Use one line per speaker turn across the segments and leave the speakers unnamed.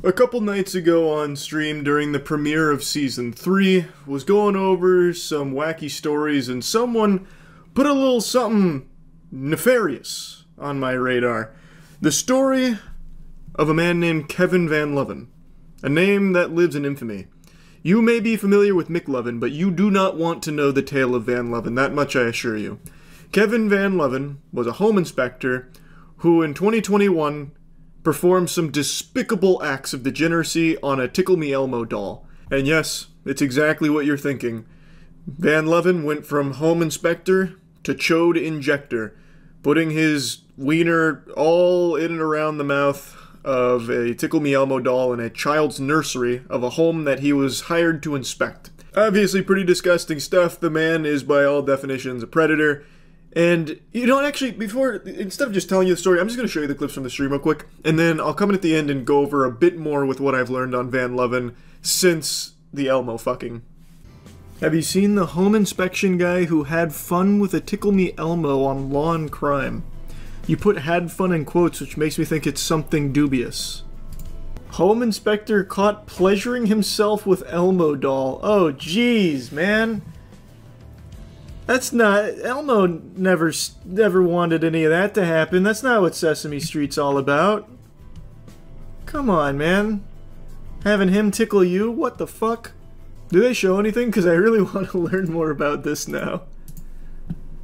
A couple nights ago on stream during the premiere of Season 3, was going over some wacky stories and someone put a little something nefarious on my radar. The story of a man named Kevin Van Loven, a name that lives in infamy. You may be familiar with Mick Loven, but you do not want to know the tale of Van Loven, that much I assure you. Kevin Van Loven was a home inspector who in 2021 performed some despicable acts of degeneracy on a Tickle Me Elmo doll. And yes, it's exactly what you're thinking. Van Loven went from home inspector to chode injector, putting his wiener all in and around the mouth of a Tickle Me Elmo doll in a child's nursery of a home that he was hired to inspect. Obviously pretty disgusting stuff. The man is by all definitions a predator. And, you know, actually, instead of just telling you the story, I'm just going to show you the clips from the stream real quick, and then I'll come in at the end and go over a bit more with what I've learned on Van Loven since the Elmo fucking. Have you seen the home inspection guy who had fun with a Tickle Me Elmo on Law and Crime? You put "had fun" in quotes, which makes me think it's something dubious. Home inspector caught pleasuring himself with Elmo doll. Oh, jeez, man. That's not... Elmo never wanted any of that to happen. That's not what Sesame Street's all about. Come on, man. Having him tickle you? What the fuck? Do they show anything? Because I really want to learn more about this now.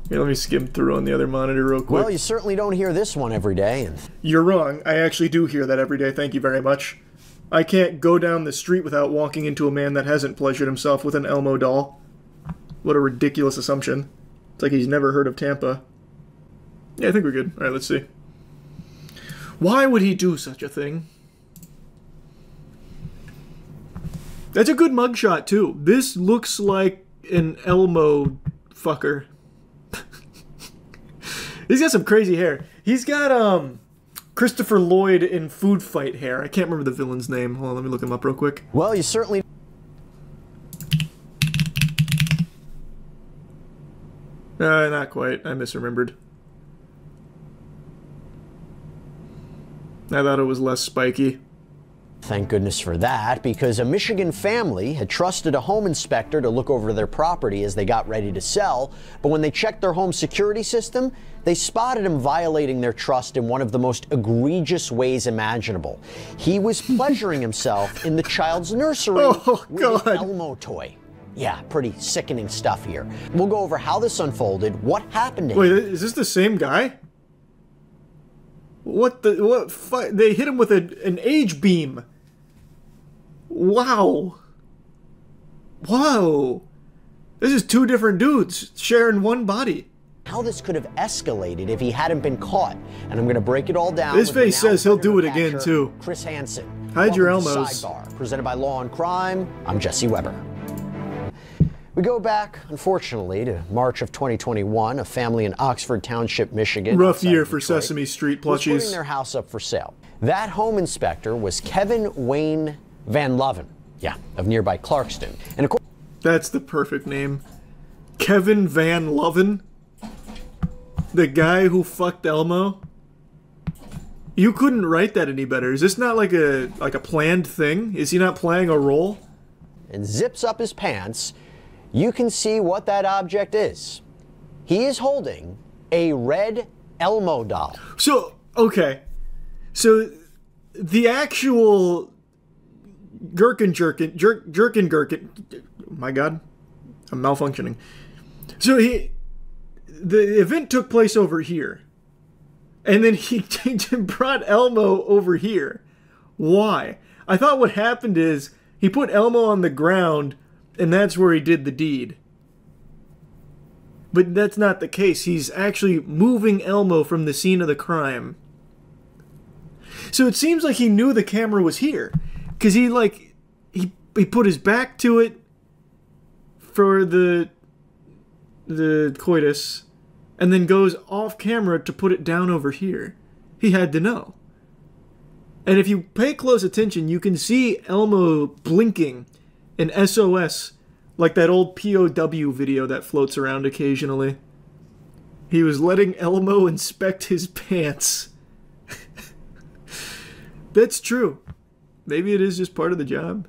Here, let me skim through on the other monitor real quick.
Well, you certainly don't hear this one every day.
You're wrong. I actually do hear that every day. Thank you very much. I can't go down the street without walking into a man that hasn't pleasured himself with an Elmo doll. What a ridiculous assumption. It's like he's never heard of Tampa. Yeah, I think we're good. Alright, let's see. Why would he do such a thing? That's a good mugshot, too. This looks like an Elmo fucker. He's got some crazy hair. He's got, Christopher Lloyd in Food Fight hair. I can't remember the villain's name. Hold on, let me look him up real quick.
Well, you certainly...
Not quite. I misremembered. I thought it was less spiky.
Thank goodness for that, because a Michigan family had trusted a home inspector to look over their property as they got ready to sell, but when they checked their home security system, they spotted him violating their trust in one of the most egregious ways imaginable. He was pleasuring himself in the child's nursery with an Elmo toy. Yeah, pretty sickening stuff here. We'll go over how this unfolded, what happened to him.
Wait, is this the same guy? They hit him with an age beam. Wow. Whoa. This is two different dudes sharing one body.
How this could have escalated if he hadn't been caught. And I'm going to break it all down.
This face says he'll do it again, too.
Chris Hansen.
Hide your Elmos.
Sidebar, presented by Law and Crime. I'm Jesse Weber. We go back, unfortunately, to March of 2021. A family in Oxford Township, Michigan.
Rough year for Sesame Street plushies.
Was putting their house up for sale. That home inspector was Kevin Wayne Van Loven. Yeah, of nearby Clarkston. And of course,
that's the perfect name. Kevin Van Loven? The guy who fucked Elmo? You couldn't write that any better. Is this not like a planned thing? Is he not playing a role?
And zips up his pants. You can see what that object is. He is holding a red Elmo doll.
So, okay. So, the actual Gherkin. My God. I'm malfunctioning. So, the event took place over here. And then he brought Elmo over here. Why? I thought what happened is he put Elmo on the ground, and that's where he did the deed. But that's not the case. He's actually moving Elmo from the scene of the crime. So it seems like he knew the camera was here. Because he put his back to it for the coitus, and then goes off camera to put it down over here. He had to know. And if you pay close attention, you can see Elmo blinking an SOS, like that old POW video that floats around occasionally. He was letting Elmo inspect his pants. That's true. Maybe it is just part of the job.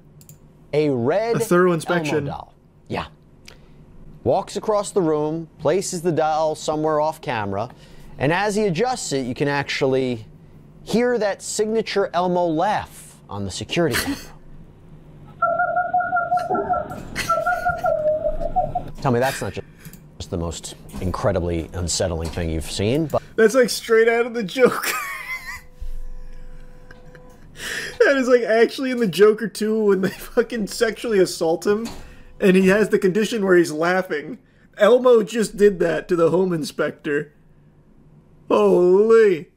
A red
A thorough inspection.
Elmo doll. Yeah. Walks across the room, places the doll somewhere off camera, and as he adjusts it, you can actually hear that signature Elmo laugh on the security camera. Tell me that's not just the most incredibly unsettling thing you've seen, but...
That's like straight out of the joke. That is like actually in the Joker 2 when they fucking sexually assault him and he has the condition where he's laughing. Elmo just did that to the home inspector. Holy.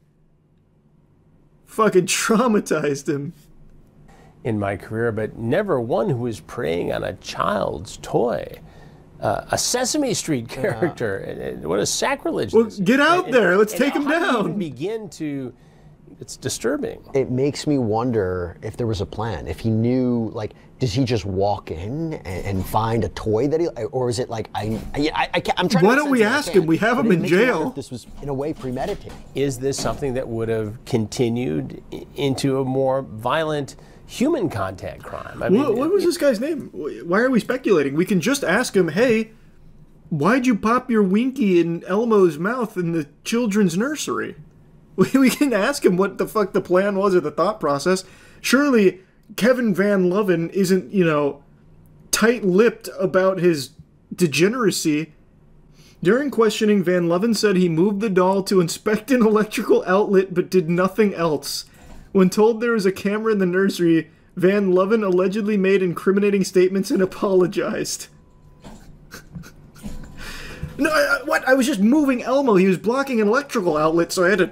Fucking traumatized him.
In my career, but never one who was preying on a child's toy. A Sesame Street character. What a sacrilege.
Well, get out there. Let's take him
how do you
down.
even begin to... It's disturbing.
It makes me wonder if there was a plan. If he knew, like, does he just walk in and find a toy that he, or is it like, I'm trying
Why
to
don't we ask him? We have him in jail.
If this was in a way premeditated.
Is this something that would have continued into a more violent human contact crime? I mean,
what was this guy's name? Why are we speculating? We can just ask him, hey, why'd you pop your Winky in Elmo's mouth in the children's nursery? We can ask him what the fuck the plan was or the thought process. Surely Kevin Van Loven isn't, you know, tight-lipped about his degeneracy. During questioning, Van Loven said he moved the doll to inspect an electrical outlet but did nothing else. When told there was a camera in the nursery, Van Loven allegedly made incriminating statements and apologized. No, what? I was just moving Elmo. He was blocking an electrical outlet, so I had to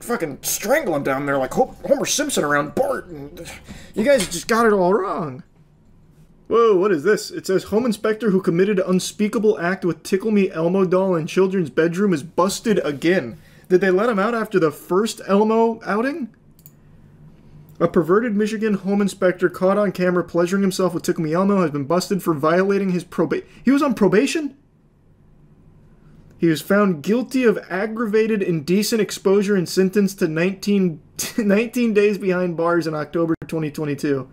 fucking strangle him down there like Homer Simpson around Bart. And you guys just got it all wrong. Whoa, what is this? It says, home inspector who committed unspeakable act with Tickle Me Elmo doll in children's bedroom is busted again. Did they let him out after the first Elmo outing? A perverted Michigan home inspector caught on camera pleasuring himself with Tickle Me Elmo has been busted for violating his probation. He was on probation? He was found guilty of aggravated indecent exposure and sentenced to 19 days behind bars in October 2022,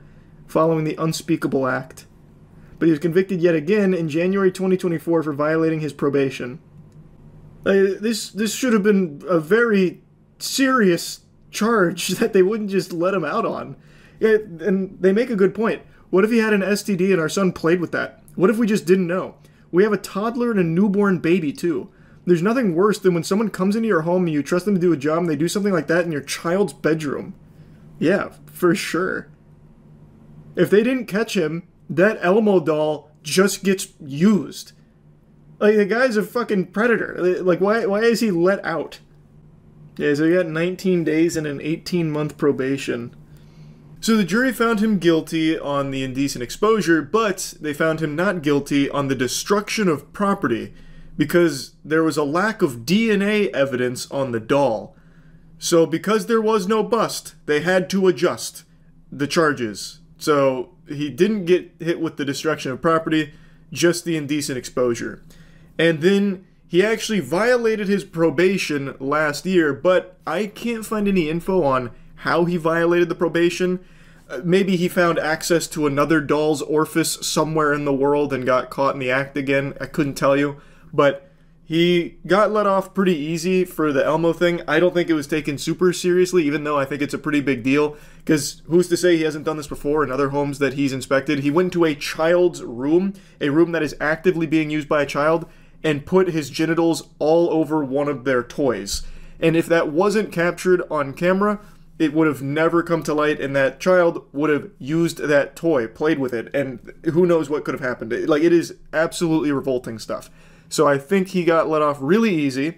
following the unspeakable act. But he was convicted yet again in January 2024 for violating his probation. This should have been a very serious charge that they wouldn't just let him out on. Yeah, and they make a good point. What if he had an STD and our son played with that? What if we just didn't know? We have a toddler and a newborn baby, too. There's nothing worse than when someone comes into your home and you trust them to do a job and they do something like that in your child's bedroom. Yeah, for sure. If they didn't catch him, that Elmo doll just gets used. Like, the guy's a fucking predator. Like, why is he let out? Yeah, so he got 19 days and an 18-month probation. So the jury found him guilty on the indecent exposure, but they found him not guilty on the destruction of property because there was a lack of DNA evidence on the doll. So because there was no bust, they had to adjust the charges. So he didn't get hit with the destruction of property, just the indecent exposure. And then he actually violated his probation last year, but I can't find any info on how he violated the probation. Maybe he found access to another doll's orifice somewhere in the world and got caught in the act again. I couldn't tell you. But he got let off pretty easy for the Elmo thing. I don't think it was taken super seriously, even though I think it's a pretty big deal. Because who's to say he hasn't done this before in other homes that he's inspected? He went to a child's room, a room that is actively being used by a child, and put his genitals all over one of their toys. And if that wasn't captured on camera, it would have never come to light, and that child would have used that toy, played with it, and who knows what could have happened. Like, it is absolutely revolting stuff. So I think he got let off really easy,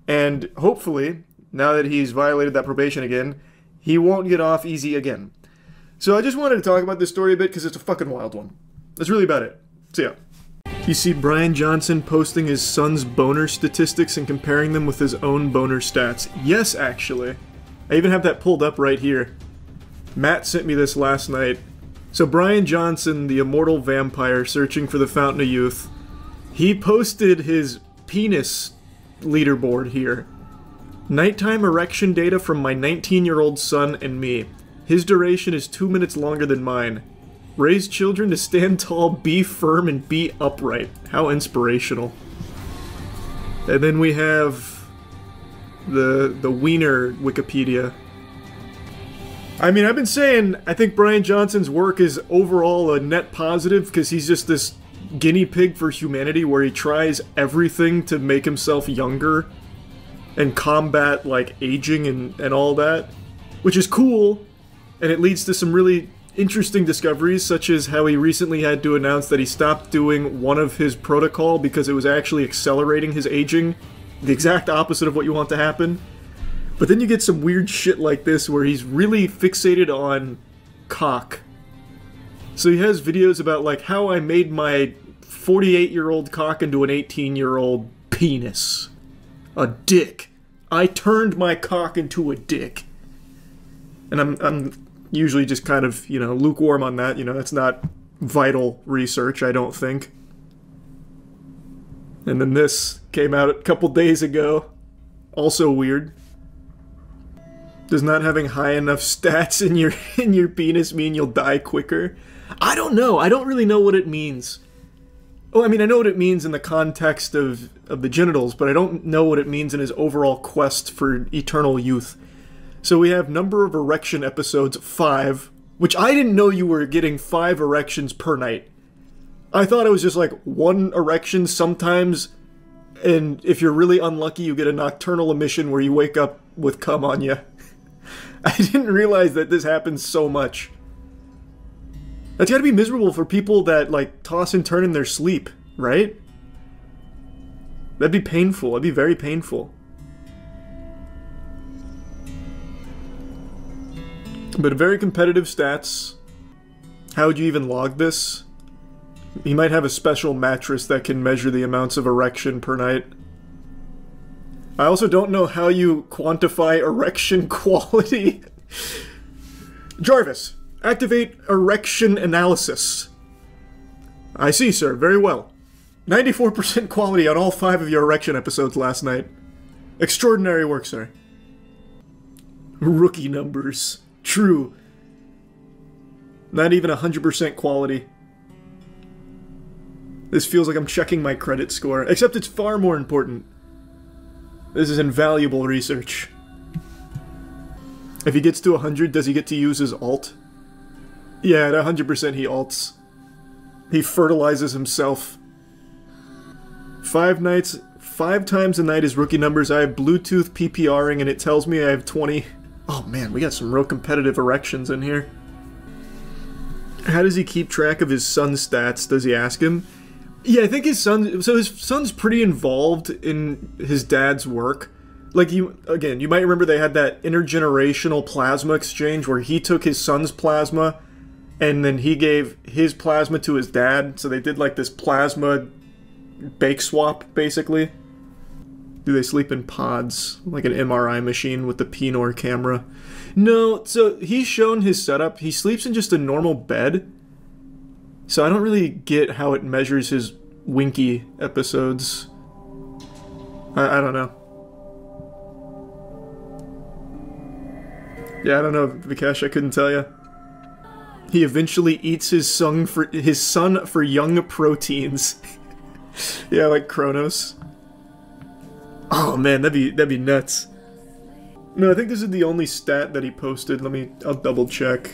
and hopefully, now that he's violated that probation again, he won't get off easy again. So I just wanted to talk about this story a bit because it's a fucking wild one. That's really about it. So yeah. You see Brian Johnson posting his son's boner statistics and comparing them with his own boner stats. Yes, actually. I even have that pulled up right here. Matt sent me this last night. So Brian Johnson, the immortal vampire searching for the Fountain of Youth, he posted his penis leaderboard here. Nighttime erection data from my 19-year-old son and me. His duration is 2 minutes longer than mine. Raise children to stand tall, be firm, and be upright. How inspirational. And then we have the Wiener Wikipedia. I mean, I've been saying I think Bryan Johnson's work is overall a net positive because he's just this guinea pig for humanity where he tries everything to make himself younger and combat, like, aging and all that, which is cool, and it leads to some really interesting discoveries, such as how he recently had to announce that he stopped doing one of his protocol because it was actually accelerating his aging, the exact opposite of what you want to happen. But then you get some weird shit like this where he's really fixated on cock. So he has videos about, like, how I made my 48-year-old cock into an 18-year-old penis. A dick. I turned my cock into a dick. And I'm usually just kind of, you know, lukewarm on that. You know, that's not vital research, I don't think. And then this came out a couple days ago. Also weird. Does not having high enough stats in your penis mean you'll die quicker? I don't know. I don't really know what it means. Oh, I mean, I know what it means in the context of the genitals, but I don't know what it means in his overall quest for eternal youth. So we have number of erection episodes, 5, which I didn't know you were getting 5 erections per night. I thought it was just like 1 erection sometimes, and if you're really unlucky, you get a nocturnal emission where you wake up with cum on you. I didn't realize that this happens so much. That's gotta be miserable for people that, like, toss and turn in their sleep, right? That'd be painful. That'd be very painful. But very competitive stats. How would you even log this? He might have a special mattress that can measure the amounts of erection per night. I also don't know how you quantify erection quality. Jarvis, activate erection analysis. I see, sir. Very well. 94% quality on all 5 of your erection episodes last night. Extraordinary work, sir. Rookie numbers. True. Not even 100% quality. This feels like I'm checking my credit score, except it's far more important. This is invaluable research. If he gets to 100, does he get to use his alt? Yeah, at 100% he alts. He fertilizes himself. 5 times a night is rookie numbers. I have Bluetooth PPRing and it tells me I have 20. Oh man, we got some real competitive erections in here. How does he keep track of his son's stats? Does he ask him? Yeah, I think his son's pretty involved in his dad's work. Like, you might remember they had that intergenerational plasma exchange where he took his son's plasma and then he gave his plasma to his dad, so they did like this plasma bake swap, basically. Do they sleep in pods, like an MRI machine with the Pinor camera? No, so he's shown his setup. He sleeps in just a normal bed. So I don't really get how it measures his winky episodes. I don't know. Yeah, I don't know, Vikesh, I couldn't tell you. He eventually eats his son for young proteins. Yeah, like Kronos. Oh man, that'd be nuts. No, I think this is the only stat that he posted. I'll double check.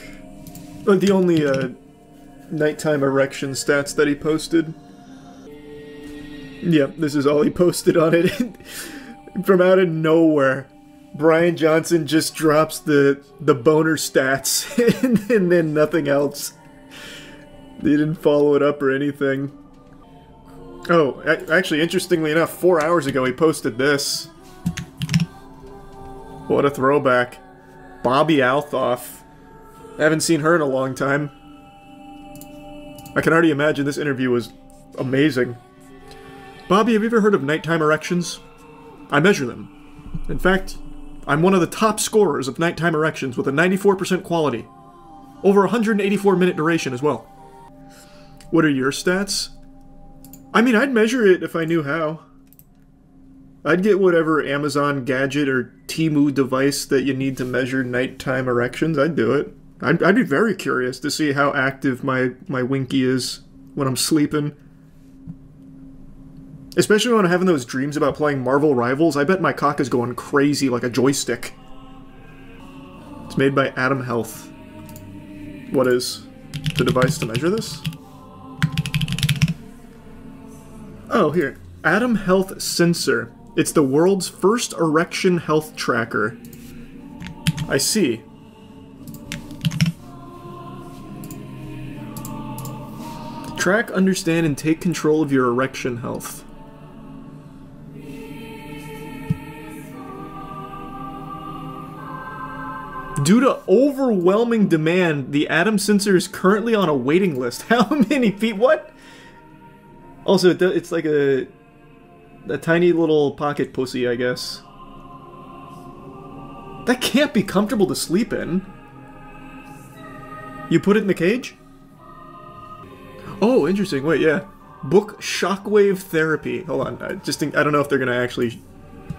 The only nighttime erection stats that he posted. Yep, this is all he posted on it. From out of nowhere, Bryan Johnson just drops the boner stats and then nothing else. They didn't follow it up or anything. Oh, actually, interestingly enough, 4 hours ago he posted this. What a throwback. Bobby Althoff. I haven't seen her in a long time. I can already imagine this interview was amazing. Bobby, have you ever heard of nighttime erections? I measure them. In fact, I'm one of the top scorers of nighttime erections with a 94% quality. Over 184-minute duration as well. What are your stats? I mean, I'd measure it if I knew how. I'd get whatever Amazon gadget or Temu device that you need to measure nighttime erections. I'd do it. I'd be very curious to see how active my winky is when I'm sleeping. Especially when I'm having those dreams about playing Marvel Rivals. I bet my cock is going crazy like a joystick. It's made by Atom Health. What is the device to measure this? Oh, here. Atom Health Sensor. It's the world's first erection health tracker. I see. Track, understand, and take control of your erection health. Due to overwhelming demand, the Atom sensor is currently on a waiting list. How many feet? What? Also, it's like a tiny little pocket pussy, I guess. That can't be comfortable to sleep in. You put it in the cage? Oh, interesting. Wait, yeah. Book Shockwave Therapy. Hold on. I don't know if they're gonna actually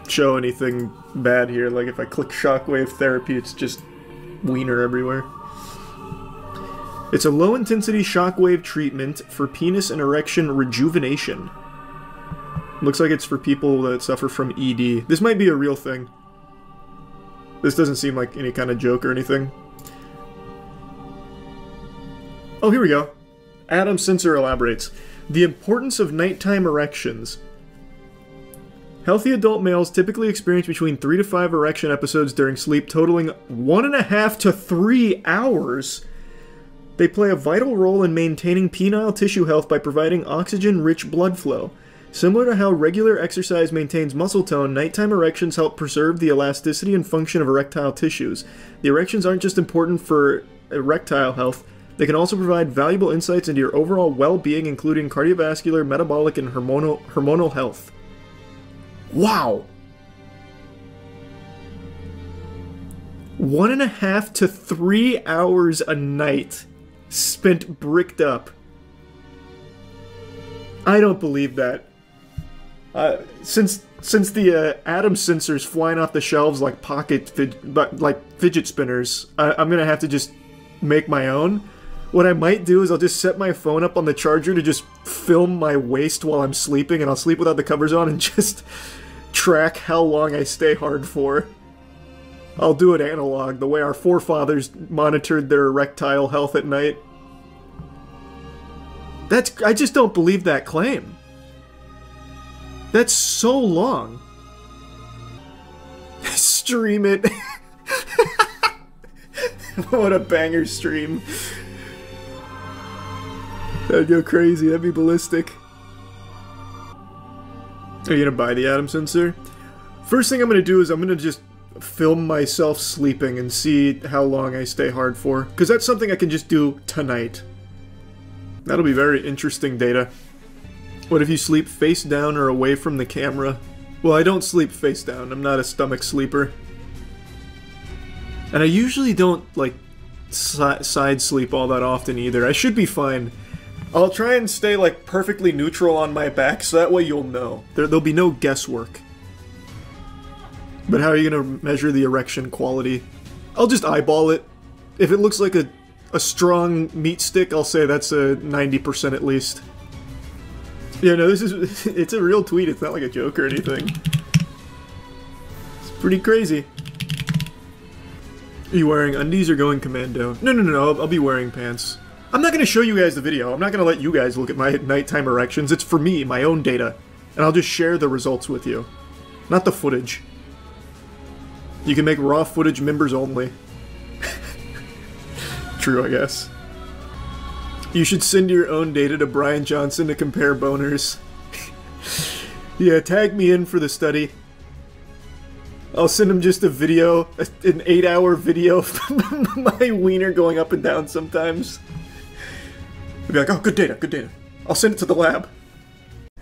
show anything bad here. Like, if I click Shockwave Therapy, it's just wiener everywhere. It's a low-intensity shockwave treatment for penis and erection rejuvenation. Looks like it's for people that suffer from ED. This might be a real thing. This doesn't seem like any kind of joke or anything. Oh, here we go. Atom Sensor elaborates. The importance of nighttime erections. Healthy adult males typically experience between 3 to 5 erection episodes during sleep, totaling 1.5 to 3 hours. They play a vital role in maintaining penile tissue health by providing oxygen-rich blood flow. Similar to how regular exercise maintains muscle tone, nighttime erections help preserve the elasticity and function of erectile tissues. The erections aren't just important for erectile health, they can also provide valuable insights into your overall well-being, including cardiovascular, metabolic, and hormonal health. Wow! 1.5 to 3 hours a night spent bricked up. I don't believe that. Since the Atom sensors flying off the shelves like fidget spinners, I'm gonna have to just make my own. What I might do is I'll just set my phone up on the charger to just film my waist while I'm sleeping, and I'll sleep without the covers on and just track how long I stay hard for. I'll do it analog, the way our forefathers monitored their erectile health at night. I just don't believe that claim. That's so long. Stream it. What a banger stream. That'd go crazy, that'd be ballistic. Are you gonna buy the Atom sensor? First thing I'm gonna do is I'm gonna just film myself sleeping and see how long I stay hard for. Because that's something I can just do tonight. That'll be very interesting data. What if you sleep face down or away from the camera? Well, I don't sleep face down. I'm not a stomach sleeper. And I usually don't, like, side sleep all that often either. I should be fine. I'll try and stay, like, perfectly neutral on my back, so that way you'll know. There'll be no guesswork. But how are you gonna measure the erection quality? I'll just eyeball it. If it looks like a strong meat stick, I'll say that's a 90% at least. Yeah, no, it's a real tweet. It's not like a joke or anything. It's pretty crazy. Are you wearing undies or going commando? No, I'll be wearing pants. I'm not gonna show you guys the video. I'm not gonna let you guys look at my nighttime erections. It's for me, my own data. And I'll just share the results with you. Not the footage. You can make raw footage members only. True, I guess. You should send your own data to Brian Johnson to compare boners. Yeah, tag me in for the study. I'll send him just a video, an 8-hour video of my wiener going up and down sometimes. I'll be like, oh, good data, good data. I'll send it to the lab.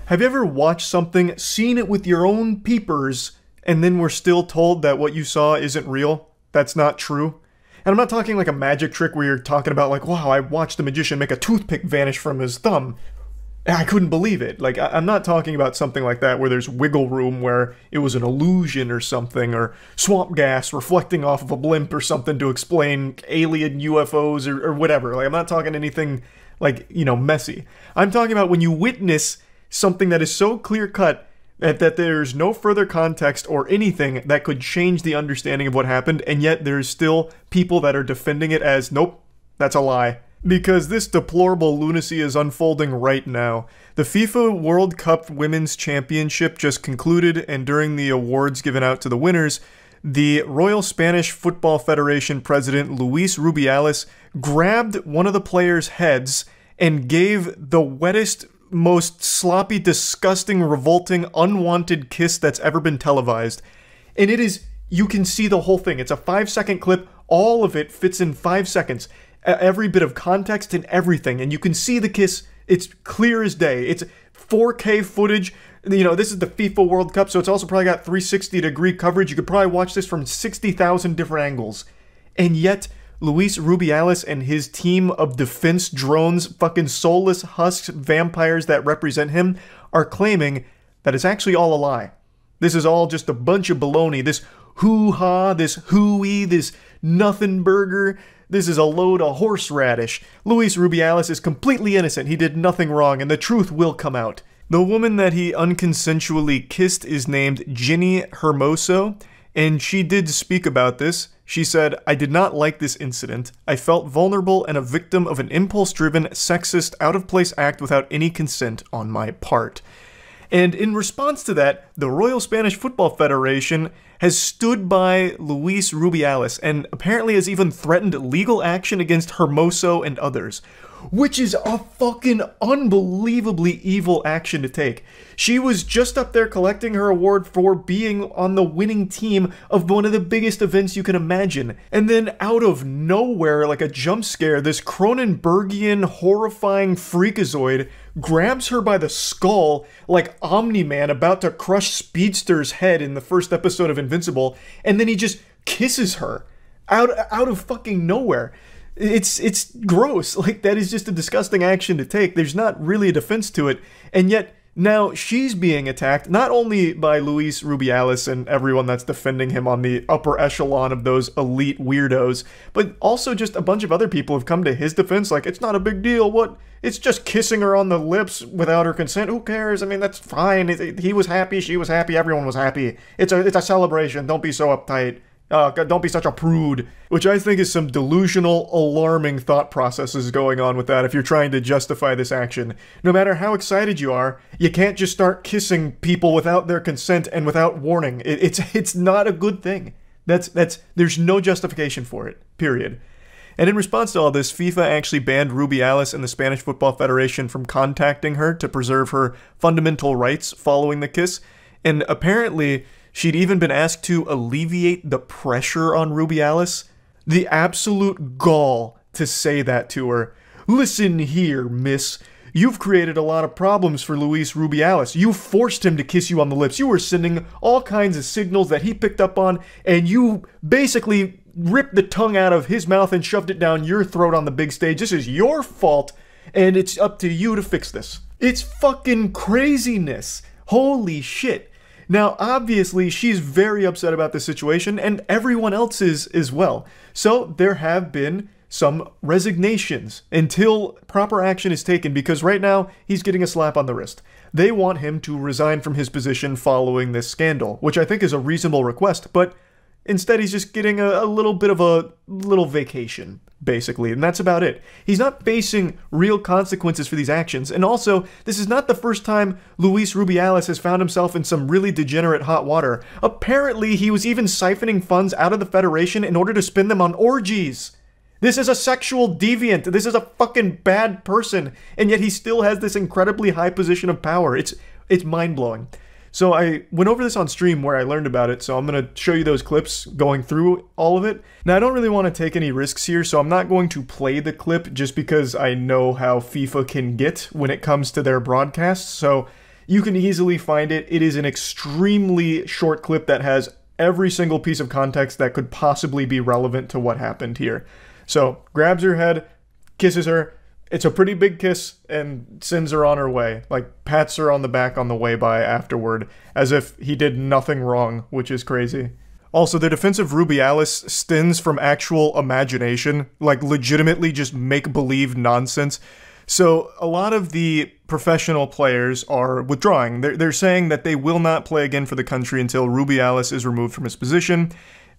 Have you ever watched something, seen it with your own peepers, and then were still told that what you saw isn't real? That's not true? And I'm not talking like a magic trick where you're talking about like, wow, I watched a magician make a toothpick vanish from his thumb. I couldn't believe it. Like, I'm not talking about something like that where there's wiggle room, where it was an illusion or something, or swamp gas reflecting off of a blimp or something to explain alien UFOs or whatever. Like, I'm not talking anything, like, you know, messy. I'm talking about when you witness something that is so clear-cut that there's no further context or anything that could change the understanding of what happened, and yet there's still people that are defending it as, nope, that's a lie. Because this deplorable lunacy is unfolding right now. The FIFA World Cup Women's Championship just concluded, and during the awards given out to the winners, the Royal Spanish Football Federation president Luis Rubiales grabbed one of the players' heads and gave the wettest, most sloppy, disgusting, revolting, unwanted kiss that's ever been televised. And it is, you can see the whole thing. It's a 5-second clip. All of it fits in 5 seconds. Every bit of context and everything, and you can see the kiss. It's clear as day. It's 4K footage. You know, this is the FIFA World Cup, so it's also probably got 360-degree coverage. You could probably watch this from 60,000 different angles. And yet, Luis Rubiales and his team of defense drones, fucking soulless husks, vampires that represent him, are claiming that it's actually all a lie. This is all just a bunch of baloney. This hoo-ha, this hooey, this nothing burger. This is a load of horseradish. Luis Rubiales is completely innocent. He did nothing wrong, and the truth will come out. The woman that he unconsensually kissed is named Ginny Hermoso, and she did speak about this. She said, "I did not like this incident. I felt vulnerable and a victim of an impulse-driven, sexist, out-of-place act without any consent on my part." And in response to that, the Royal Spanish Football Federation has stood by Luis Rubiales and apparently has even threatened legal action against Hermoso and others, which is a fucking unbelievably evil action to take. She was just up there collecting her award for being on the winning team of one of the biggest events you can imagine. And then out of nowhere, like a jump scare, this Cronenbergian horrifying freakazoid grabs her by the skull like Omni-Man about to crush Speedster's head in the first episode of Invincible, and then he just kisses her out of fucking nowhere. It's gross. Like, that is just a disgusting action to take. There's not really a defense to it, and yet now she's being attacked not only by Luis Rubiales and everyone that's defending him on the upper echelon of those elite weirdos, but also just a bunch of other people have come to his defense, like, it's not a big deal, what? It's just kissing her on the lips without her consent. Who cares? I mean, that's fine. He was happy, she was happy, everyone was happy. It's a celebration. Don't be so uptight. Don't be such a prude. Which I think is some delusional, alarming thought processes going on with that if you're trying to justify this action. No matter how excited you are, you can't just start kissing people without their consent and without warning. It's not a good thing. There's no justification for it, period. And in response to all this, FIFA actually banned Rubiales and the Spanish Football Federation from contacting her to preserve her fundamental rights following the kiss. And apparently, she'd even been asked to alleviate the pressure on Rubiales. The absolute gall to say that to her. "Listen here, miss. You've created a lot of problems for Luis Rubiales. You forced him to kiss you on the lips. You were sending all kinds of signals that he picked up on, and you basically ripped the tongue out of his mouth and shoved it down your throat on the big stage. This is your fault, and it's up to you to fix this." It's fucking craziness. Holy shit. Now, obviously, she's very upset about this situation, and everyone else is as well. So there have been some resignations until proper action is taken, because right now, he's getting a slap on the wrist. They want him to resign from his position following this scandal, which I think is a reasonable request, but instead he's just getting a little bit of a little vacation, basically, and that's about it. He's not facing real consequences for these actions, and also, this is not the first time Luis Rubiales has found himself in some really degenerate hot water. Apparently, he was even siphoning funds out of the Federation in order to spend them on orgies. This is a sexual deviant. This is a fucking bad person, and yet he still has this incredibly high position of power. It's mind-blowing. So I went over this on stream where I learned about it, so I'm going to show you those clips going through all of it. Now, I don't really want to take any risks here, so I'm not going to play the clip just because I know how FIFA can get when it comes to their broadcasts, so you can easily find it. It is an extremely short clip that has every single piece of context that could possibly be relevant to what happened here. So, grabs her head, kisses her, It's a pretty big kiss, and sends her on her way. Like, pats her on the back on the way by afterward, as if he did nothing wrong, which is crazy. Also, the defense of Rubiales stems from actual imagination, like legitimately just make-believe nonsense. So a lot of the professional players are withdrawing. They're saying that they will not play again for the country until Rubiales is removed from his position.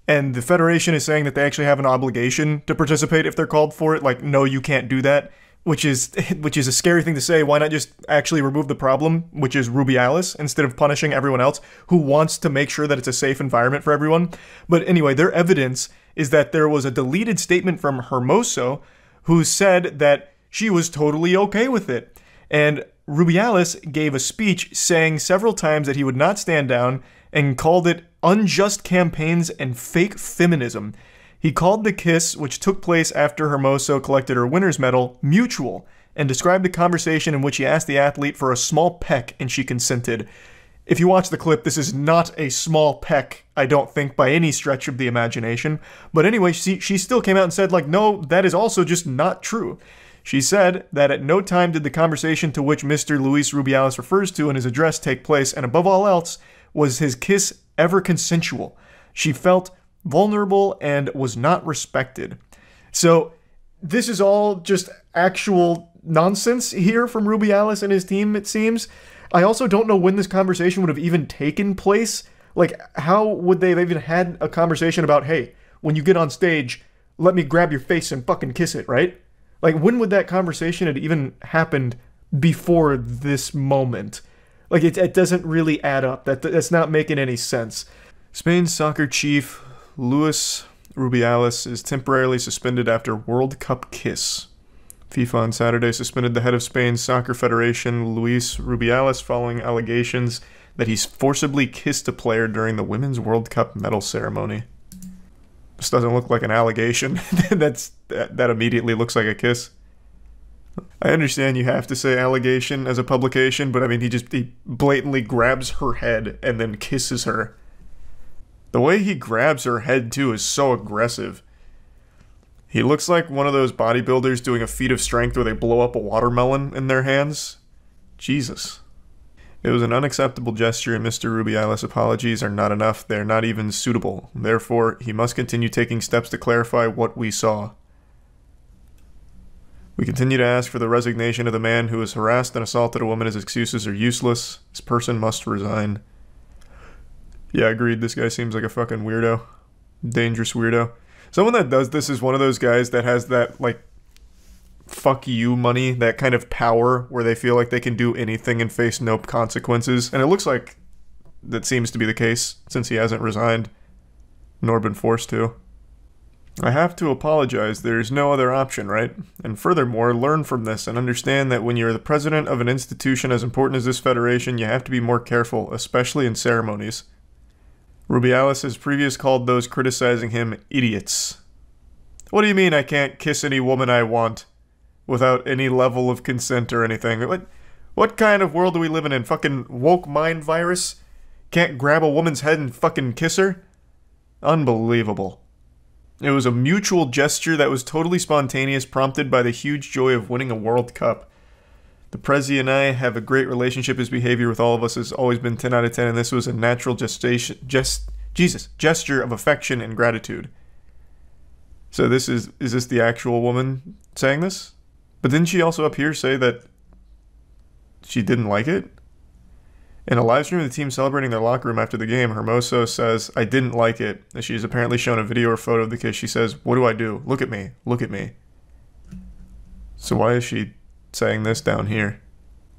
And the Federation is saying that they actually have an obligation to participate if they're called for it. Like, no, you can't do that. Which is a scary thing to say. Why not just actually remove the problem, which is Rubiales, instead of punishing everyone else who wants to make sure that it's a safe environment for everyone? But anyway, their evidence is that there was a deleted statement from Hermoso who said that she was totally okay with it. And Rubiales gave a speech saying several times that he would not stand down and called it unjust campaigns and fake feminism. He called the kiss, which took place after Hermoso collected her winner's medal, mutual, and described the conversation in which he asked the athlete for a small peck and she consented. If you watch the clip, this is not a small peck, I don't think, by any stretch of the imagination. But anyway, she still came out and said, like, no, that is also just not true. She said that at no time did the conversation to which Mr. Luis Rubiales refers to in his address take place, and above all else, was his kiss ever consensual. She felt vulnerable and was not respected. So this is all just actual nonsense here from Rubiales and his team, it seems. I also don't know when this conversation would have even taken place. Like, how would they have even had a conversation about, hey, when you get on stage, let me grab your face and fucking kiss it, right? Like, when would that conversation have even happened before this moment? Like, it doesn't really add up. That's not making any sense. Spain's soccer chief, Luis Rubiales, is temporarily suspended after World Cup kiss. FIFA on Saturday suspended the head of Spain's soccer federation, Luis Rubiales, following allegations that he's forcibly kissed a player during the Women's World Cup medal ceremony. This doesn't look like an allegation. that immediately looks like a kiss. I understand you have to say allegation as a publication, but I mean, he blatantly grabs her head and then kisses her. The way he grabs her head, too, is so aggressive. He looks like one of those bodybuilders doing a feat of strength where they blow up a watermelon in their hands. Jesus. It was an unacceptable gesture, and Mr. Rubiales' apologies are not enough. They are not even suitable. Therefore, he must continue taking steps to clarify what we saw. We continue to ask for the resignation of the man who has harassed and assaulted a woman. His excuses are useless. This person must resign. Yeah, agreed. This guy seems like a fucking weirdo. Dangerous weirdo. Someone that does this is one of those guys that has that, like, fuck you money, that kind of power where they feel like they can do anything and face no consequences. And it looks like that seems to be the case since he hasn't resigned, nor been forced to. I have to apologize. There's no other option, right? And furthermore, learn from this and understand that when you're the president of an institution as important as this federation, you have to be more careful, especially in ceremonies. Rubiales has previously called those criticizing him idiots. What do you mean I can't kiss any woman I want without any level of consent or anything? What kind of world are we living in? Fucking woke mind virus? Can't grab a woman's head and fucking kiss her? Unbelievable. It was a mutual gesture that was totally spontaneous, prompted by the huge joy of winning a World Cup. The Prezi and I have a great relationship. His behavior with all of us has always been 10 out of 10, and this was a natural gesture of affection and gratitude. So is this the actual woman saying this? But didn't she also up here say that she didn't like it? In a live stream of the team celebrating their locker room after the game, Hermoso says, I didn't like it. As she's apparently shown a video or photo of the kiss, she says, what do I do? Look at me. Look at me. So why is she saying this down here?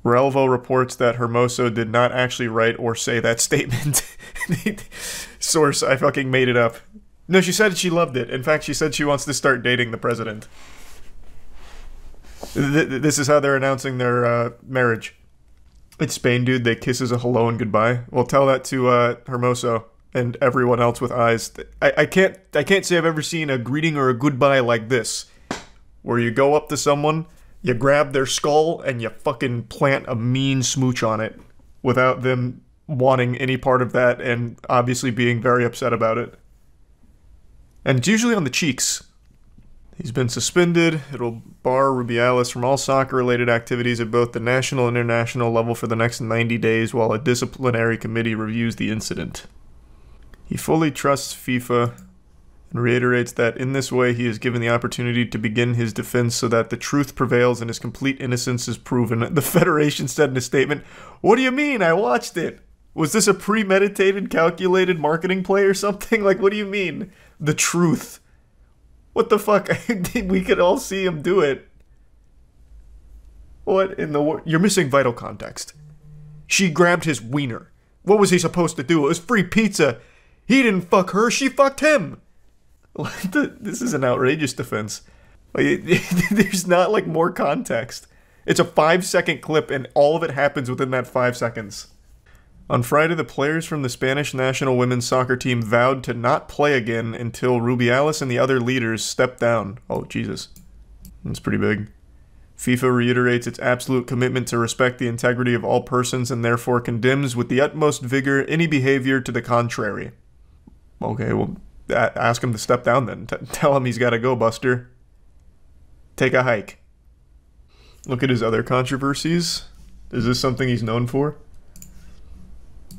Relvo reports that Hermoso did not actually write or say that statement. Source, I fucking made it up. No, she said she loved it. In fact, she said she wants to start dating the president. This is how they're announcing their marriage. It's Spain, dude. They kiss as a hello and goodbye. Well, tell that to Hermoso and everyone else with eyes. I can't say I've ever seen a greeting or a goodbye like this, where you go up to someone, you grab their skull, and you fucking plant a mean smooch on it without them wanting any part of that and obviously being very upset about it. And it's usually on the cheeks. He's been suspended. It'll bar Rubiales from all soccer-related activities at both the national and international level for the next 90 days while a disciplinary committee reviews the incident. He fully trusts FIFA and reiterates that in this way he is given the opportunity to begin his defense so that the truth prevails and his complete innocence is proven. The Federation said in a statement, "What do you mean? I watched it. Was this a premeditated, calculated marketing play or something? Like, what do you mean? The truth. What the fuck? We could all see him do it. What in the world? You're missing vital context. She grabbed his wiener. What was he supposed to do? It was free pizza. He didn't fuck her, she fucked him." This is an outrageous defense. Like, there's not, like, more context. It's a 5-second clip, and all of it happens within that 5 seconds. On Friday, the players from the Spanish national women's soccer team vowed to not play again until Rubiales and the other leaders stepped down. Oh, Jesus. That's pretty big. FIFA reiterates its absolute commitment to respect the integrity of all persons and therefore condemns with the utmost vigor any behavior to the contrary. Okay, well, ask him to step down then. Tell him he's got to go, Buster. Take a hike. Look at his other controversies. Is this something he's known for?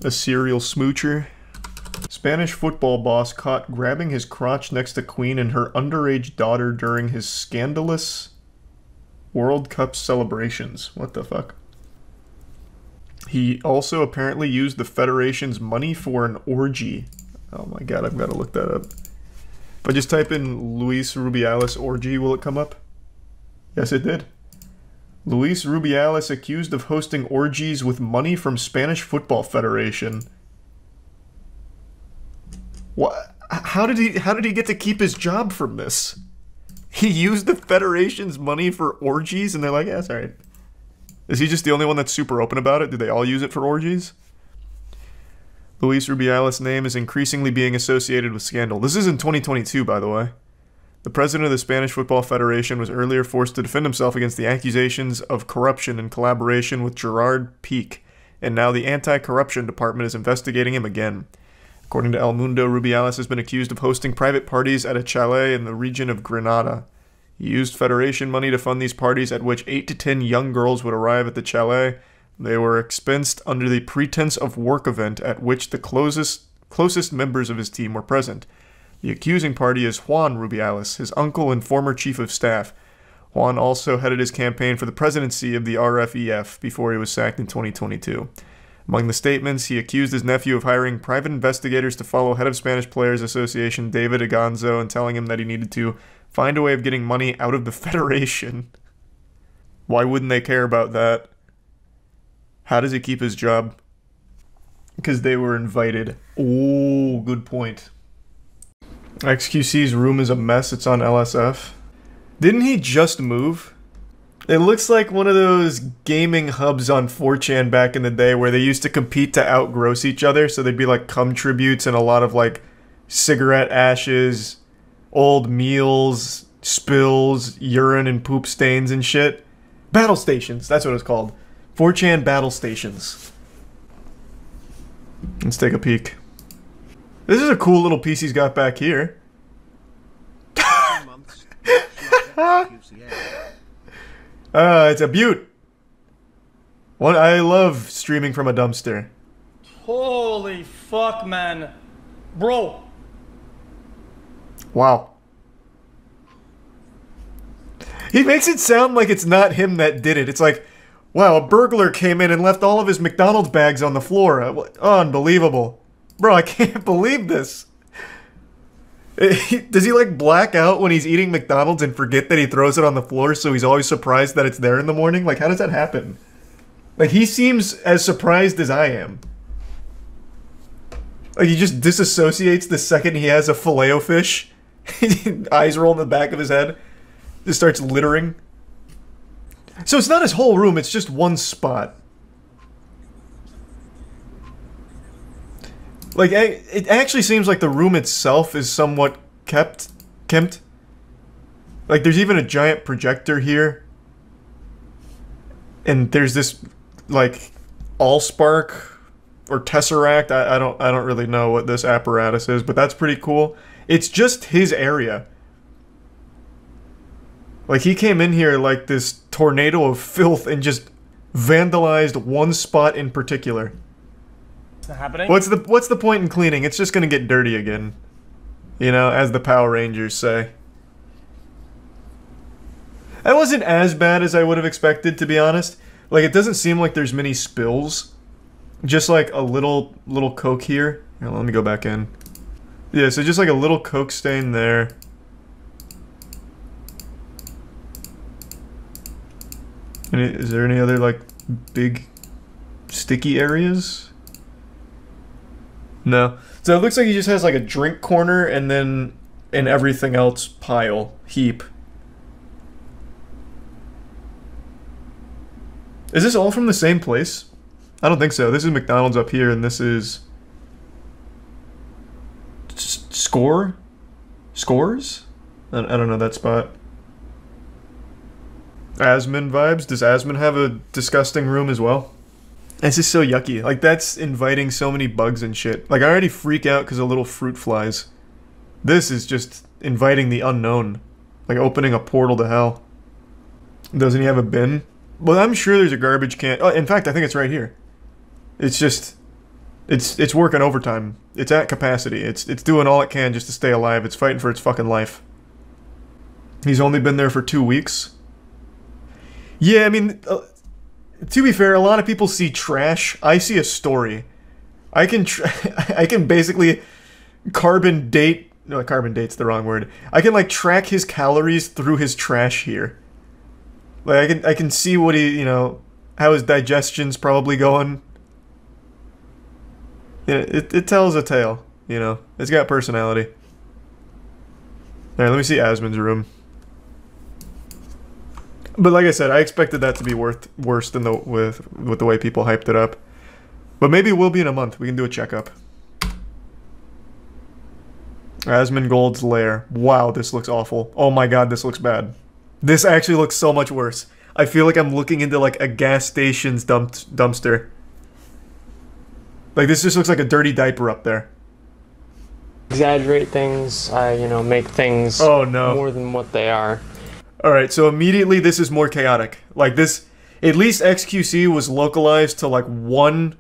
A serial smoocher. Spanish football boss caught grabbing his crotch next to Queen and her underage daughter during his scandalous World Cup celebrations. What the fuck? He also apparently used the Federation's money for an orgy. Oh my god, I've got to look that up. If I just type in Luis Rubiales orgy, will it come up? Yes, it did. Luis Rubiales accused of hosting orgies with money from Spanish Football Federation. What? How did he get to keep his job from this? He used the Federation's money for orgies, and they're like, yeah, that's alright. Is he just the only one that's super open about it? Do they all use it for orgies? Luis Rubiales' name is increasingly being associated with scandal. This is in 2022, by the way. The president of the Spanish Football Federation was earlier forced to defend himself against the accusations of corruption in collaboration with Gerard Piqué, and now the anti-corruption department is investigating him again. According to El Mundo, Rubiales has been accused of hosting private parties at a chalet in the region of Granada. He used Federation money to fund these parties at which 8 to 10 young girls would arrive at the chalet. They were expensed under the pretense of work event at which the closest members of his team were present. The accusing party is Juan Rubiales, his uncle and former chief of staff. Juan also headed his campaign for the presidency of the RFEF before he was sacked in 2022. Among the statements, he accused his nephew of hiring private investigators to follow head of Spanish Players Association David Aganzo and telling him that he needed to find a way of getting money out of the Federation. Why wouldn't they care about that? How does he keep his job? Because they were invited. Oh, good point. XQC's room is a mess. It's on LSF. Didn't he just move? It looks like one of those gaming hubs on 4chan back in the day where they used to compete to outgross each other. So there'd be like cum tributes and a lot of like cigarette ashes, old meals, spills, urine and poop stains and shit. Battle stations. That's what it's called. 4chan battle stations. Let's take a peek. This is a cool little piece he's got back here. It's a beaut. What I love streaming from a dumpster.
Holy fuck, man. Bro.
Wow. He makes it sound like it's not him that did it. It's like, wow, a burglar came in and left all of his McDonald's bags on the floor. Unbelievable. Bro, I can't believe this. Does he like black out when he's eating McDonald's and forget that he throws it on the floor so he's always surprised that it's there in the morning? Like, how does that happen? Like, he seems as surprised as I am. Like, he just disassociates the second he has a Filet-O-Fish. Eyes roll in the back of his head. Just starts littering. So it's not his whole room, it's just one spot. Like, it actually seems like the room itself is somewhat kempt. Like, there's even a giant projector here. And there's this, like, Allspark or Tesseract. I don't really know what this apparatus is, but that's pretty cool. It's just his area. Like, he came in here like this tornado of filth and just vandalized one spot in particular.
It's not happening.
What's the point in cleaning? It's just gonna get dirty again. You know, as the Power Rangers say. That wasn't as bad as I would have expected, to be honest. Like, it doesn't seem like there's many spills. Just like a little Coke here. Here, let me go back in. Yeah, so just like a little Coke stain there. Is there any other, like, big sticky areas? No. So it looks like he just has, like, a drink corner and then an everything else heap. Is this all from the same place? I don't think so. This is McDonald's up here, and this is... Scores? I don't know that spot. Asman vibes? Does Asman have a disgusting room as well? It's just so yucky. Like, that's inviting so many bugs and shit. Like, I already freak out because of little fruit flies. This is just inviting the unknown. Like, opening a portal to hell. Doesn't he have a bin? Well, I'm sure there's a garbage can. Oh, in fact, I think it's right here. It's just... It's working overtime. It's at capacity. It's doing all it can just to stay alive. It's fighting for its fucking life. He's only been there for 2 weeks. Yeah, I mean, to be fair, a lot of people see trash. I see a story. I can basically carbon date... No, carbon date's the wrong word. I can, like, track his calories through his trash here. Like, I can see what he, you know, how his digestion's probably going. Yeah, it tells a tale, you know. It's got personality. Alright, let me see Asman's room. But like I said, I expected that to be worse than with the way people hyped it up. But maybe it will be in a month. We can do a checkup. Asmongold's lair. Wow, this looks awful. Oh my god, this looks bad. This actually looks so much worse. I feel like I'm looking into like a gas station's dumpster. Like, this just looks like a dirty diaper up there.
Exaggerate things, you know, make things more than what they are.
Alright, so immediately this is more chaotic. Like, this, at least XQC was localized to like one,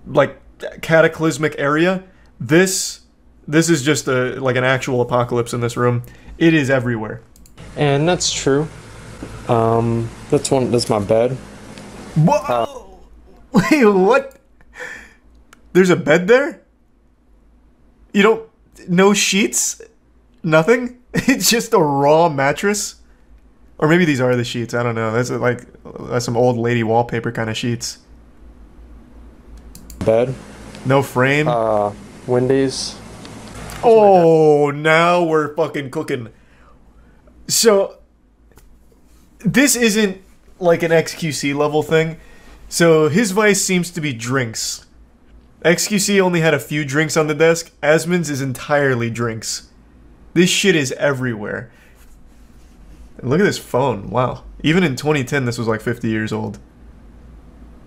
like, cataclysmic area. This is just like an actual apocalypse in this room. It is everywhere.
And that's true. That's my bed.
Whoa! Wait, what? There's a bed there? You don't... No sheets? Nothing? It's just a raw mattress? Or maybe these are the sheets, I don't know. That's some old lady wallpaper kind of sheets.
Bed.
No frame?
Wendy's.
Oh, now we're fucking cooking. So, this isn't like an XQC level thing. So, his vice seems to be drinks. XQC only had a few drinks on the desk. Asman's is entirely drinks. This shit is everywhere. And look at this phone. Wow. Even in 2010, this was like 50 years old.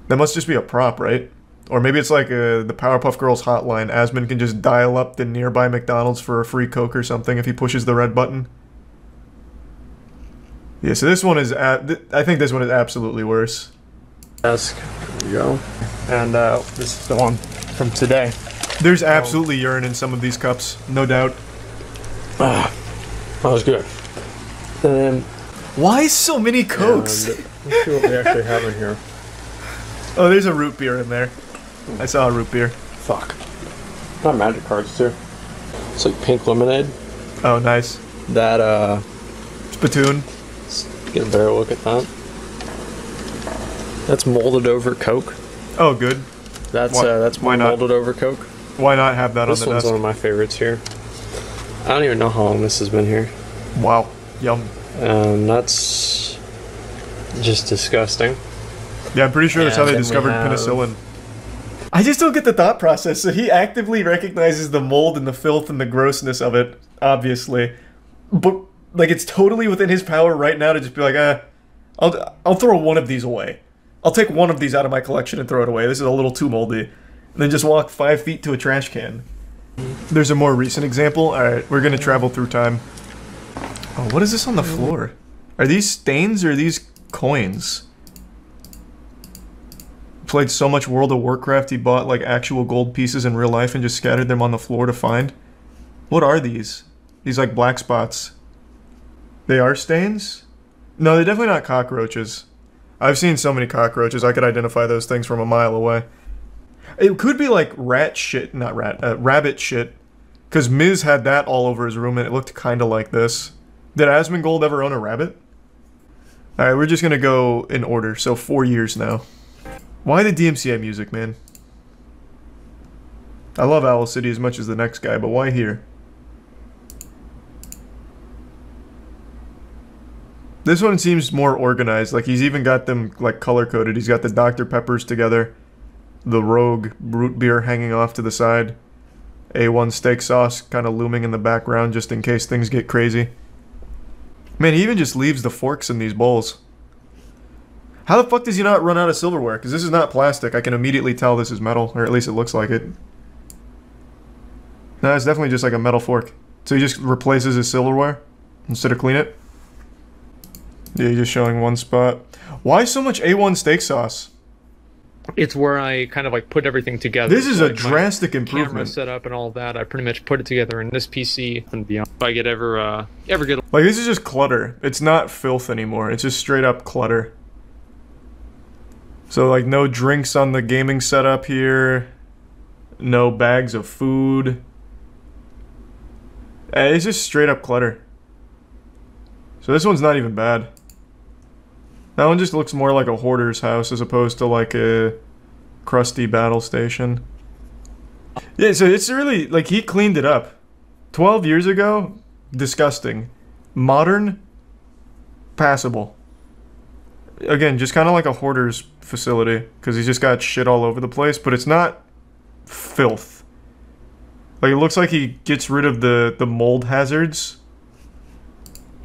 That must just be a prop, right? Or maybe it's like the Powerpuff Girls hotline. Asman can just dial up the nearby McDonald's for a free Coke or something if he pushes the red button. Yeah, so this one is... I think this one is absolutely worse.
Desk. There you go. And this is the one from today.
There's absolutely urine in some of these cups, no doubt.
That was good. And then...
Why so many Cokes?
Let's see what we actually have in here.
Oh, there's a root beer in there. I saw a root beer.
Fuck. Got magic cards too. It's like pink lemonade.
Oh, nice.
That,
Spittoon.
Let's get a better look at that. That's molded over Coke.
Oh, good.
That's
why not?
molded over Coke.
Why not have that on the desk?
This one's one of my favorites here. I don't even know how long this has been here.
Wow. Yum.
That's just disgusting.
Yeah, I'm pretty sure that's how they discovered penicillin. I just don't get the thought process. So he actively recognizes the mold and the filth and the grossness of it, obviously. But, like, it's totally within his power right now to just be like, I'll throw one of these away. I'll take one of these out of my collection and throw it away. This is a little too moldy. And then just walk 5 feet to a trash can. There's a more recent example. Alright, we're gonna travel through time. Oh, what is this on the floor? Are these stains or are these coins? Played so much World of Warcraft he bought like actual gold pieces in real life and just scattered them on the floor to find. What are these? These like black spots. They are stains? No, they're definitely not cockroaches. I've seen so many cockroaches, I could identify those things from a mile away. It could be like rat shit, not rat, rabbit shit. Because Miz had that all over his room and it looked kind of like this. Did Asmongold ever own a rabbit? Alright, we're just gonna go in order, so 4 years now. Why the DMCA music, man? I love Owl City as much as the next guy, but why here? This one seems more organized, like he's even got them like color-coded. He's got the Dr. Peppers together, the Rogue root beer hanging off to the side, A1 steak sauce kind of looming in the background just in case things get crazy. Man, he even just leaves the forks in these bowls. How the fuck does he not run out of silverware? Because this is not plastic. I can immediately tell this is metal, or at least it looks like it. No, it's definitely just like a metal fork. So he just replaces his silverware instead of clean it? Yeah, you're just showing one spot. Why so much A1 steak sauce?
It's where I kind of like put everything together.
This is
so,
a
like,
drastic
my
improvement.
camera setup and all that. I pretty much put it together in this PC and beyond. If I get ever get
like this is just clutter. It's not filth anymore. It's just straight up clutter. So like no drinks on the gaming setup here. No bags of food. It's just straight up clutter. So this one's not even bad. That one just looks more like a hoarder's house as opposed to like a crusty battle station. Yeah, so it's really, like, he cleaned it up. 12 years ago, disgusting. Modern, passable. Again, just kind of like a hoarder's facility, because he's just got shit all over the place, but it's not filth. Like, it looks like he gets rid of the mold hazards.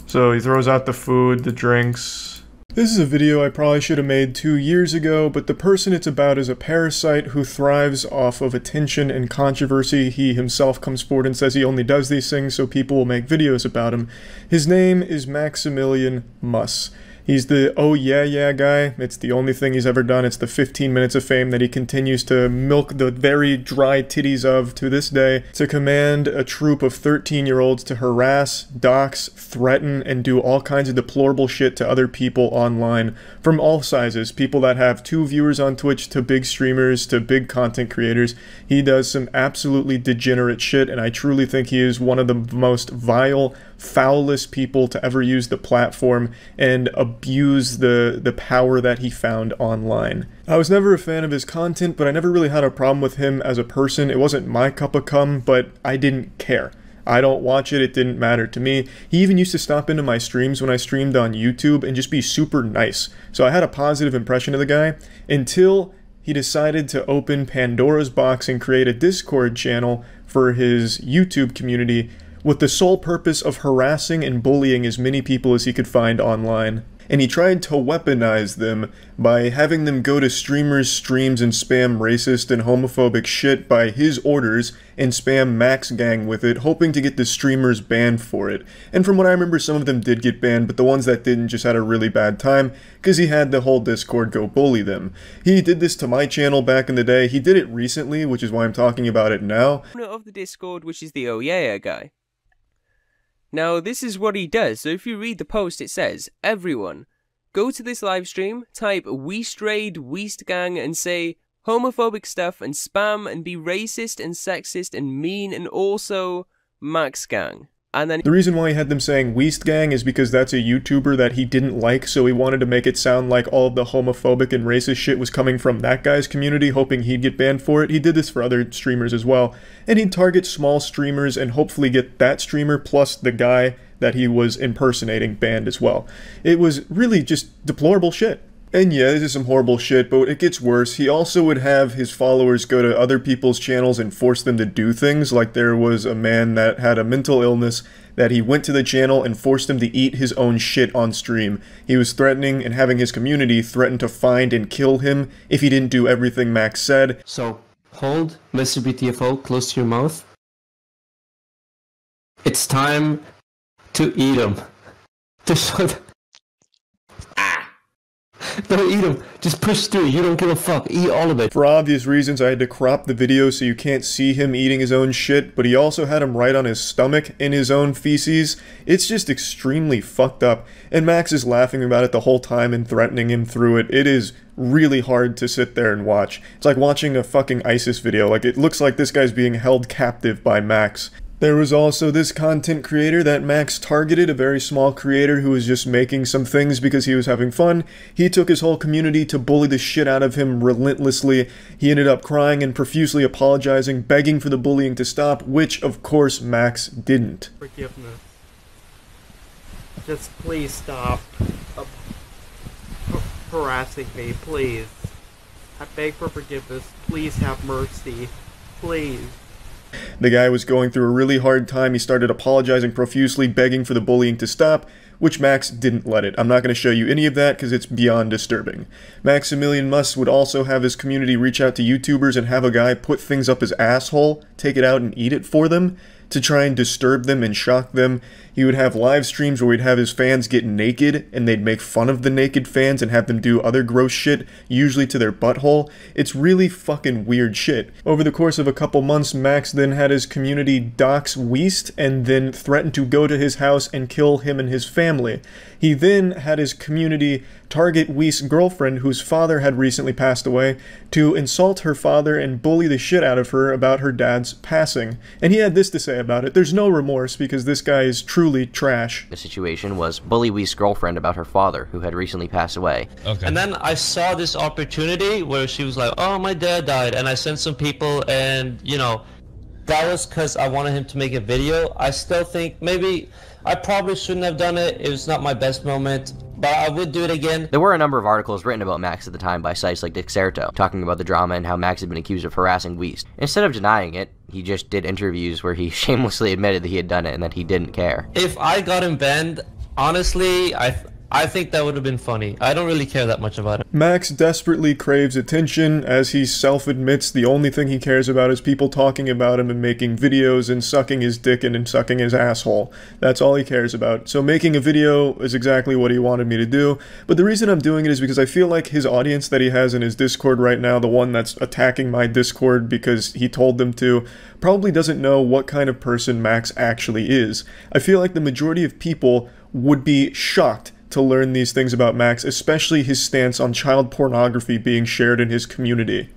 So he throws out the food, the drinks. This is a video I probably should have made 2 years ago, but the person it's about is a parasite who thrives off of attention and controversy. He himself comes forward and says he only does these things so people will make videos about him. His name is Maximilian Muss. He's the oh yeah yeah guy. It's the only thing he's ever done. It's the 15 minutes of fame that he continues to milk the very dry titties of to this day, to command a troop of 13-year-olds to harass, dox, threaten, and do all kinds of deplorable shit to other people online from all sizes. People that have 2 viewers on Twitch to big streamers to big content creators. He does some absolutely degenerate shit, and I truly think he is one of the most vile, foulest people to ever use the platform and abuse the power that he found online. I was never a fan of his content, but I never really had a problem with him as a person. It wasn't my cup of cum, but I didn't care. I don't watch it, it didn't matter to me. He even used to stop into my streams when I streamed on YouTube and just be super nice. So I had a positive impression of the guy until he decided to open Pandora's box and create a Discord channel for his YouTube community with the sole purpose of harassing and bullying as many people as he could find online. And he tried to weaponize them by having them go to streamers' streams and spam racist and homophobic shit by his orders and spam Max Gang with it, hoping to get the streamers banned for it. And from what I remember, some of them did get banned, but the ones that didn't just had a really bad time because he had the whole Discord go bully them. He did this to my channel back in the day. He did it recently, which is why I'm talking about it now.
Of the Discord, which is the oh yeah guy. Now, this is what he does. So if you read the post, it says, everyone, go to this live stream, type Weast Raid, Weast Gang, and say homophobic stuff, and spam, and be racist, and sexist, and mean, and also Max Gang. And then
the reason why he had them saying Weast Gang is because that's a YouTuber that he didn't like, so he wanted to make it sound like all of the homophobic and racist shit was coming from that guy's community, hoping he'd get banned for it. He did this for other streamers as well, and he'd target small streamers and hopefully get that streamer plus the guy that he was impersonating banned as well. It was really just deplorable shit. And yeah, this is some horrible shit, but it gets worse. He also would have his followers go to other people's channels and force them to do things, like there was a man that had a mental illness that he went to the channel and forced him to eat his own shit on stream. He was threatening and having his community threaten to find and kill him if he didn't do everything Max said.
So, hold Mr. BTFO close to your mouth. It's time to eat him. Don't eat them. Just push through. You don't give a fuck. Eat all of it.
For obvious reasons, I had to crop the video so you can't see him eating his own shit, but he also had him right on his stomach in his own feces. It's just extremely fucked up, and Max is laughing about it the whole time and threatening him through it. It is really hard to sit there and watch. It's like watching a fucking ISIS video. Like, it looks like this guy's being held captive by Max. There was also this content creator that Max targeted, a very small creator who was just making some things because he was having fun. He took his whole community to bully the shit out of him relentlessly. He ended up crying and profusely apologizing, begging for the bullying to stop, which, of course, Max didn't.
Forgiveness. Just please stop harassing me, please. I beg for forgiveness. Please have mercy. Please.
The guy was going through a really hard time. He started apologizing profusely, begging for the bullying to stop, which Max didn't let it. I'm not going to show you any of that because it's beyond disturbing. Maximilian Must would also have his community reach out to YouTubers and have a guy put things up his asshole, take it out and eat it for them, to try and disturb them and shock them. He would have live streams where he'd have his fans get naked and they'd make fun of the naked fans and have them do other gross shit, usually to their butthole. It's really fucking weird shit. Over the course of a couple months, Max then had his community dox Weast and then threatened to go to his house and kill him and his family. He then had his community target Weast's girlfriend, whose father had recently passed away, to insult her father and bully the shit out of her about her dad's passing. And he had this to say about it: there's no remorse because this guy is truly trash.
The situation was bully Weast's girlfriend about her father, who had recently passed away.
Okay.
And then I saw this opportunity where she was like, oh, my dad died, and I sent some people, and, you know, that was because I wanted him to make a video. I still think maybe I probably shouldn't have done it. It was not my best moment, but I would do it again.
There were a number of articles written about Max at the time by sites like Dexerto, talking about the drama and how Max had been accused of harassing Weast. Instead of denying it, he just did interviews where he shamelessly admitted that he had done it and that he didn't care.
If I got him banned, honestly, I think that would have been funny. I don't really care that much about it.
Max desperately craves attention. As he self-admits, the only thing he cares about is people talking about him and making videos and sucking his dick and sucking his asshole. That's all he cares about. So making a video is exactly what he wanted me to do. But the reason I'm doing it is because I feel like his audience that he has in his Discord right now, the one that's attacking my Discord because he told them to, probably doesn't know what kind of person Max actually is. I feel like the majority of people would be shocked to learn these things about Max, especially his stance on child pornography being shared in his community.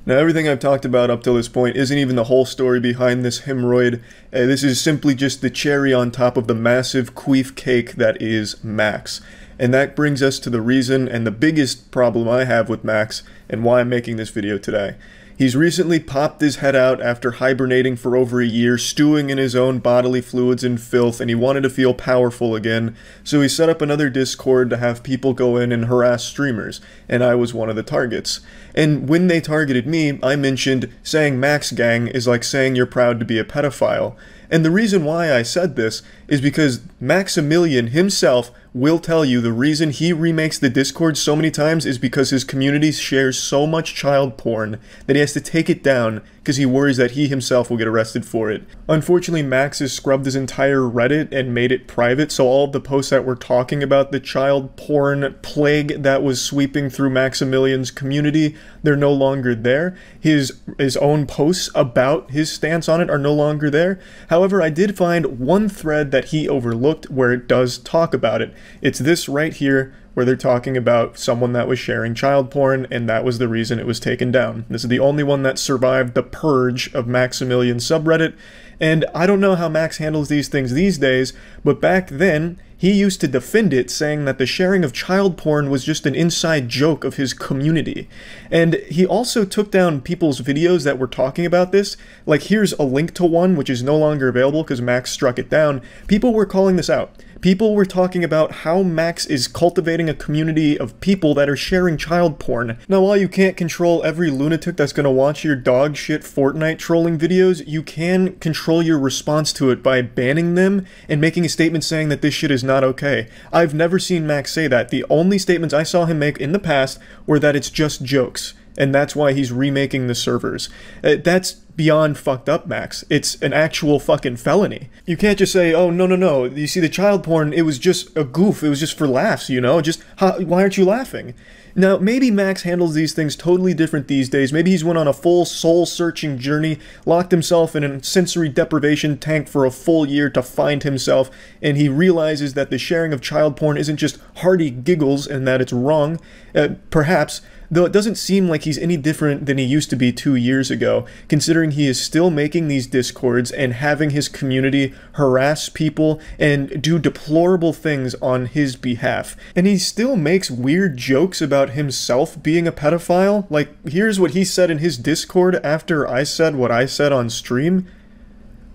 Now, everything I've talked about up till this point isn't even the whole story behind this hemorrhoid. This is simply just the cherry on top of the massive queef cake that is Max. And that brings us to the reason and the biggest problem I have with Max and why I'm making this video today. He's recently popped his head out after hibernating for over a year, stewing in his own bodily fluids and filth, and he wanted to feel powerful again, so he set up another Discord to have people go in and harass streamers, and I was one of the targets. And when they targeted me, I mentioned saying Max Gang is like saying you're proud to be a pedophile. And the reason why I said this is because Maximilian himself will tell you the reason he remakes the Discord so many times is because his community shares so much child porn that he has to take it down because he worries that he himself will get arrested for it. Unfortunately, Max has scrubbed his entire Reddit and made it private, so all of the posts that were talking about the child porn plague that was sweeping through Maximilian's community, they're no longer there. His own posts about his stance on it are no longer there. However, I did find one thread that he overlooked where it does talk about it. It's this right here, where they're talking about someone that was sharing child porn, and that was the reason it was taken down. This is the only one that survived the purge of Maximilian's subreddit, and I don't know how Max handles these things these days, but back then, he used to defend it, saying that the sharing of child porn was just an inside joke of his community. And he also took down people's videos that were talking about this. Like, here's a link to one, which is no longer available because Max struck it down. People were calling this out. People were talking about how Max is cultivating a community of people that are sharing child porn. Now, while you can't control every lunatic that's gonna watch your dog shit Fortnite trolling videos, you can control your response to it by banning them and making a statement saying that this shit is not okay. I've never seen Max say that. The only statements I saw him make in the past were that it's just jokes, and that's why he's remaking the servers. That's beyond fucked up, Max. It's an actual fucking felony. You can't just say, oh, no. You see, the child porn, it was just a goof. It was just for laughs, you know? Why aren't you laughing? Now, maybe Max handles these things totally different these days. Maybe he's went on a full soul-searching journey, locked himself in a sensory deprivation tank for a full year to find himself, and he realizes that the sharing of child porn isn't just hearty giggles and that it's wrong. Perhaps, though it doesn't seem like he's any different than he used to be 2 years ago, considering he is still making these discords and having his community harass people and do deplorable things on his behalf. And he still makes weird jokes about himself being a pedophile. Like, here's what he said in his Discord after I said what I said on stream.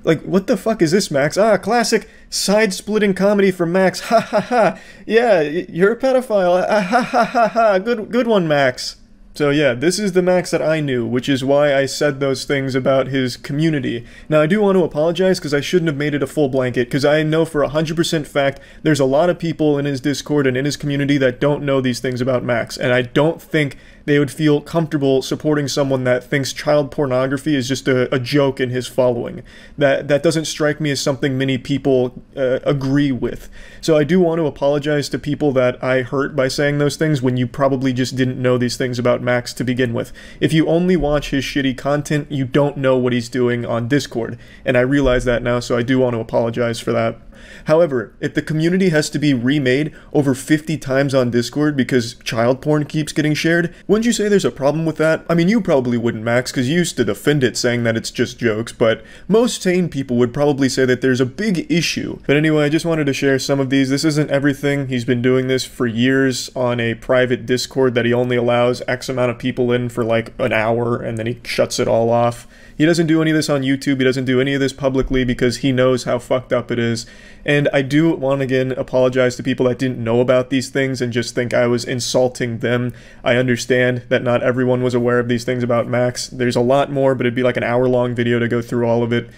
Like, what the fuck is this, Max? Classic side-splitting comedy from Max. Ha ha ha. Yeah, you're a pedophile. Ha ha ha ha. Good one, Max. So yeah, this is the Max that I knew, which is why I said those things about his community. Now, I do want to apologize because I shouldn't have made it a full blanket, because I know for 100% fact there's a lot of people in his Discord and in his community that don't know these things about Max, and I don't think they would feel comfortable supporting someone that thinks child pornography is just a joke in his following. That doesn't strike me as something many people agree with. So I do want to apologize to people that I hurt by saying those things when you probably just didn't know these things about Max to begin with. If you only watch his shitty content, you don't know what he's doing on Discord, and I realize that now, so I do want to apologize for that. However, if the community has to be remade over 50 times on Discord because child porn keeps getting shared, wouldn't you say there's a problem with that? I mean, you probably wouldn't, Max, because you used to defend it saying that it's just jokes, but most sane people would probably say that there's a big issue. But anyway, I just wanted to share some of these. This isn't everything. He's been doing this for years on a private Discord that he only allows X amount of people in for like an hour, and then he shuts it all off. He doesn't do any of this on YouTube. He doesn't do any of this publicly because he knows how fucked up it is. And I do want to again apologize to people that didn't know about these things and just think I was insulting them. I understand that not everyone was aware of these things about Max. There's a lot more, but it'd be like an hour-long video to go through all of it.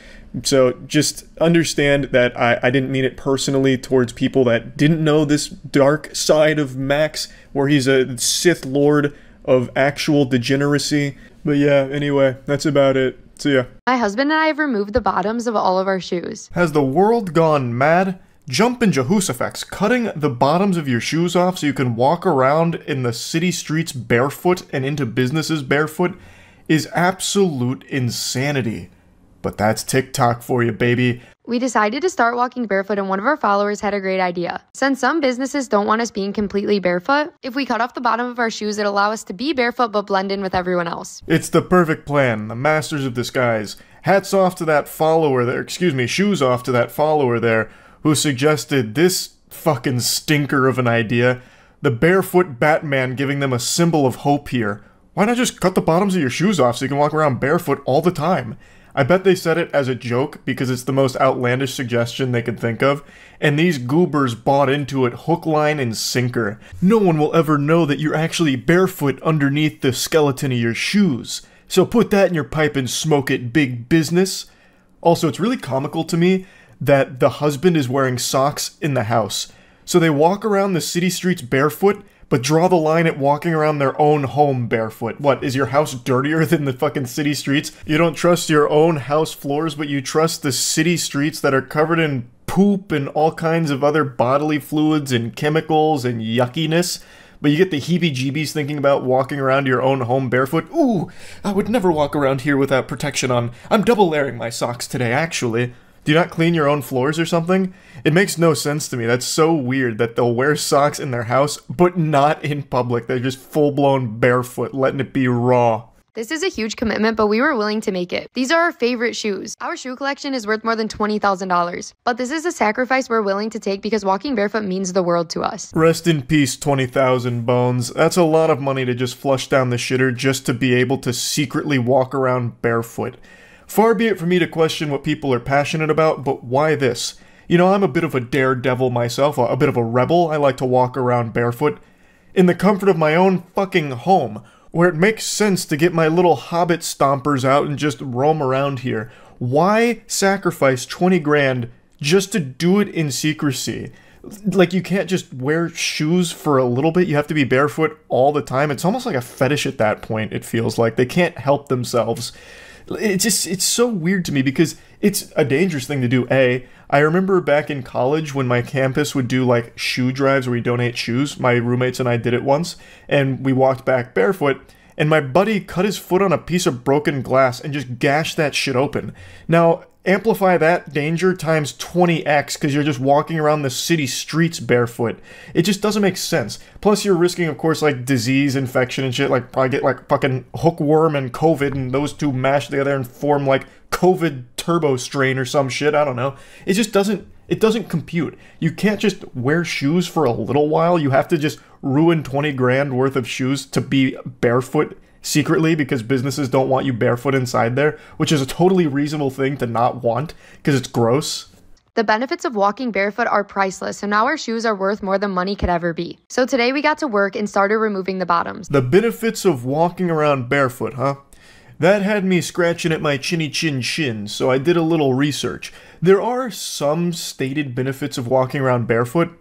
So just understand that I didn't mean it personally towards people that didn't know this dark side of Max, where he's a Sith Lord of actual degeneracy. But yeah, anyway, that's about it. See ya.
My husband and I have removed the bottoms of all of our shoes.
Has the world gone mad? Jump in Jehoshaphat's cutting the bottoms of your shoes off so you can walk around in the city streets barefoot and into businesses barefoot is absolute insanity. But that's TikTok for you, baby.
We decided to start walking barefoot, and one of our followers had a great idea. Since some businesses don't want us being completely barefoot, if we cut off the bottom of our shoes, it'll allow us to be barefoot but blend in with everyone else.
It's the perfect plan. The masters of disguise. Hats off to that follower there, shoes off to that follower there, who suggested this fucking stinker of an idea. The barefoot Batman giving them a symbol of hope here. Why not just cut the bottoms of your shoes off so you can walk around barefoot all the time? I bet they said it as a joke because it's the most outlandish suggestion they could think of, and these goobers bought into it hook, line, and sinker. No one will ever know that you're actually barefoot underneath the skeleton of your shoes. So put that in your pipe and smoke it, big business. Also, it's really comical to me that the husband is wearing socks in the house. So they walk around the city streets barefoot, but draw the line at walking around their own home barefoot. What, is your house dirtier than the fucking city streets? You don't trust your own house floors, but you trust the city streets that are covered in poop and all kinds of other bodily fluids and chemicals and yuckiness? But you get the heebie-jeebies thinking about walking around your own home barefoot. Ooh, I would never walk around here without protection on. I'm double layering my socks today, actually. Do you not clean your own floors or something? It makes no sense to me. That's so weird that they'll wear socks in their house, but not in public. They're just full-blown barefoot, letting it be raw.
This is a huge commitment, but we were willing to make it. These are our favorite shoes. Our shoe collection is worth more than $20,000. But this is a sacrifice we're willing to take because walking barefoot means the world to us.
Rest in peace, 20,000 bones. That's a lot of money to just flush down the shitter just to be able to secretly walk around barefoot. Far be it for me to question what people are passionate about, but why this? You know, I'm a bit of a daredevil myself, a bit of a rebel. I like to walk around barefoot in the comfort of my own fucking home, where it makes sense to get my little hobbit stompers out and just roam around here. Why sacrifice 20 grand just to do it in secrecy? Like, you can't just wear shoes for a little bit. You have to be barefoot all the time. It's almost like a fetish at that point, it feels like. They can't help themselves. It's so weird to me because it's a dangerous thing to do. I remember back in college when my campus would do like shoe drives where we donate shoes. My roommates and I did it once, and we walked back barefoot, and my buddy cut his foot on a piece of broken glass and just gashed that shit open. Now, amplify that danger times 20x because you're just walking around the city streets barefoot. It just doesn't make sense. Plus, you're risking, of course, like disease, infection, and shit. Like, probably get like fucking hookworm and COVID, and those two mash together and form like COVID turbo strain or some shit. I don't know. It just doesn't. It doesn't compute. You can't just wear shoes for a little while. You have to just ruin 20 grand worth of shoes to be barefoot secretly because businesses don't want you barefoot inside there, which is a totally reasonable thing to not want because it's gross.
The benefits of walking barefoot are priceless, so now our shoes are worth more than money could ever be. So today we got to work and started removing the bottoms.
The benefits of walking around barefoot, huh? That had me scratching at my chinny chin chin, so I did a little research. There are some stated benefits of walking around barefoot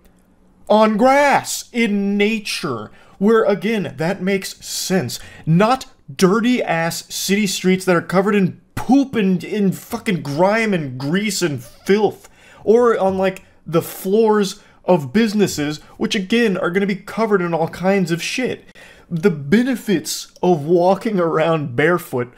on grass, in nature, where, again, that makes sense. Not dirty-ass city streets that are covered in poop and in fucking grime and grease and filth. Or on, like, the floors of businesses, which, again, are going to be covered in all kinds of shit. The benefits of walking around barefoot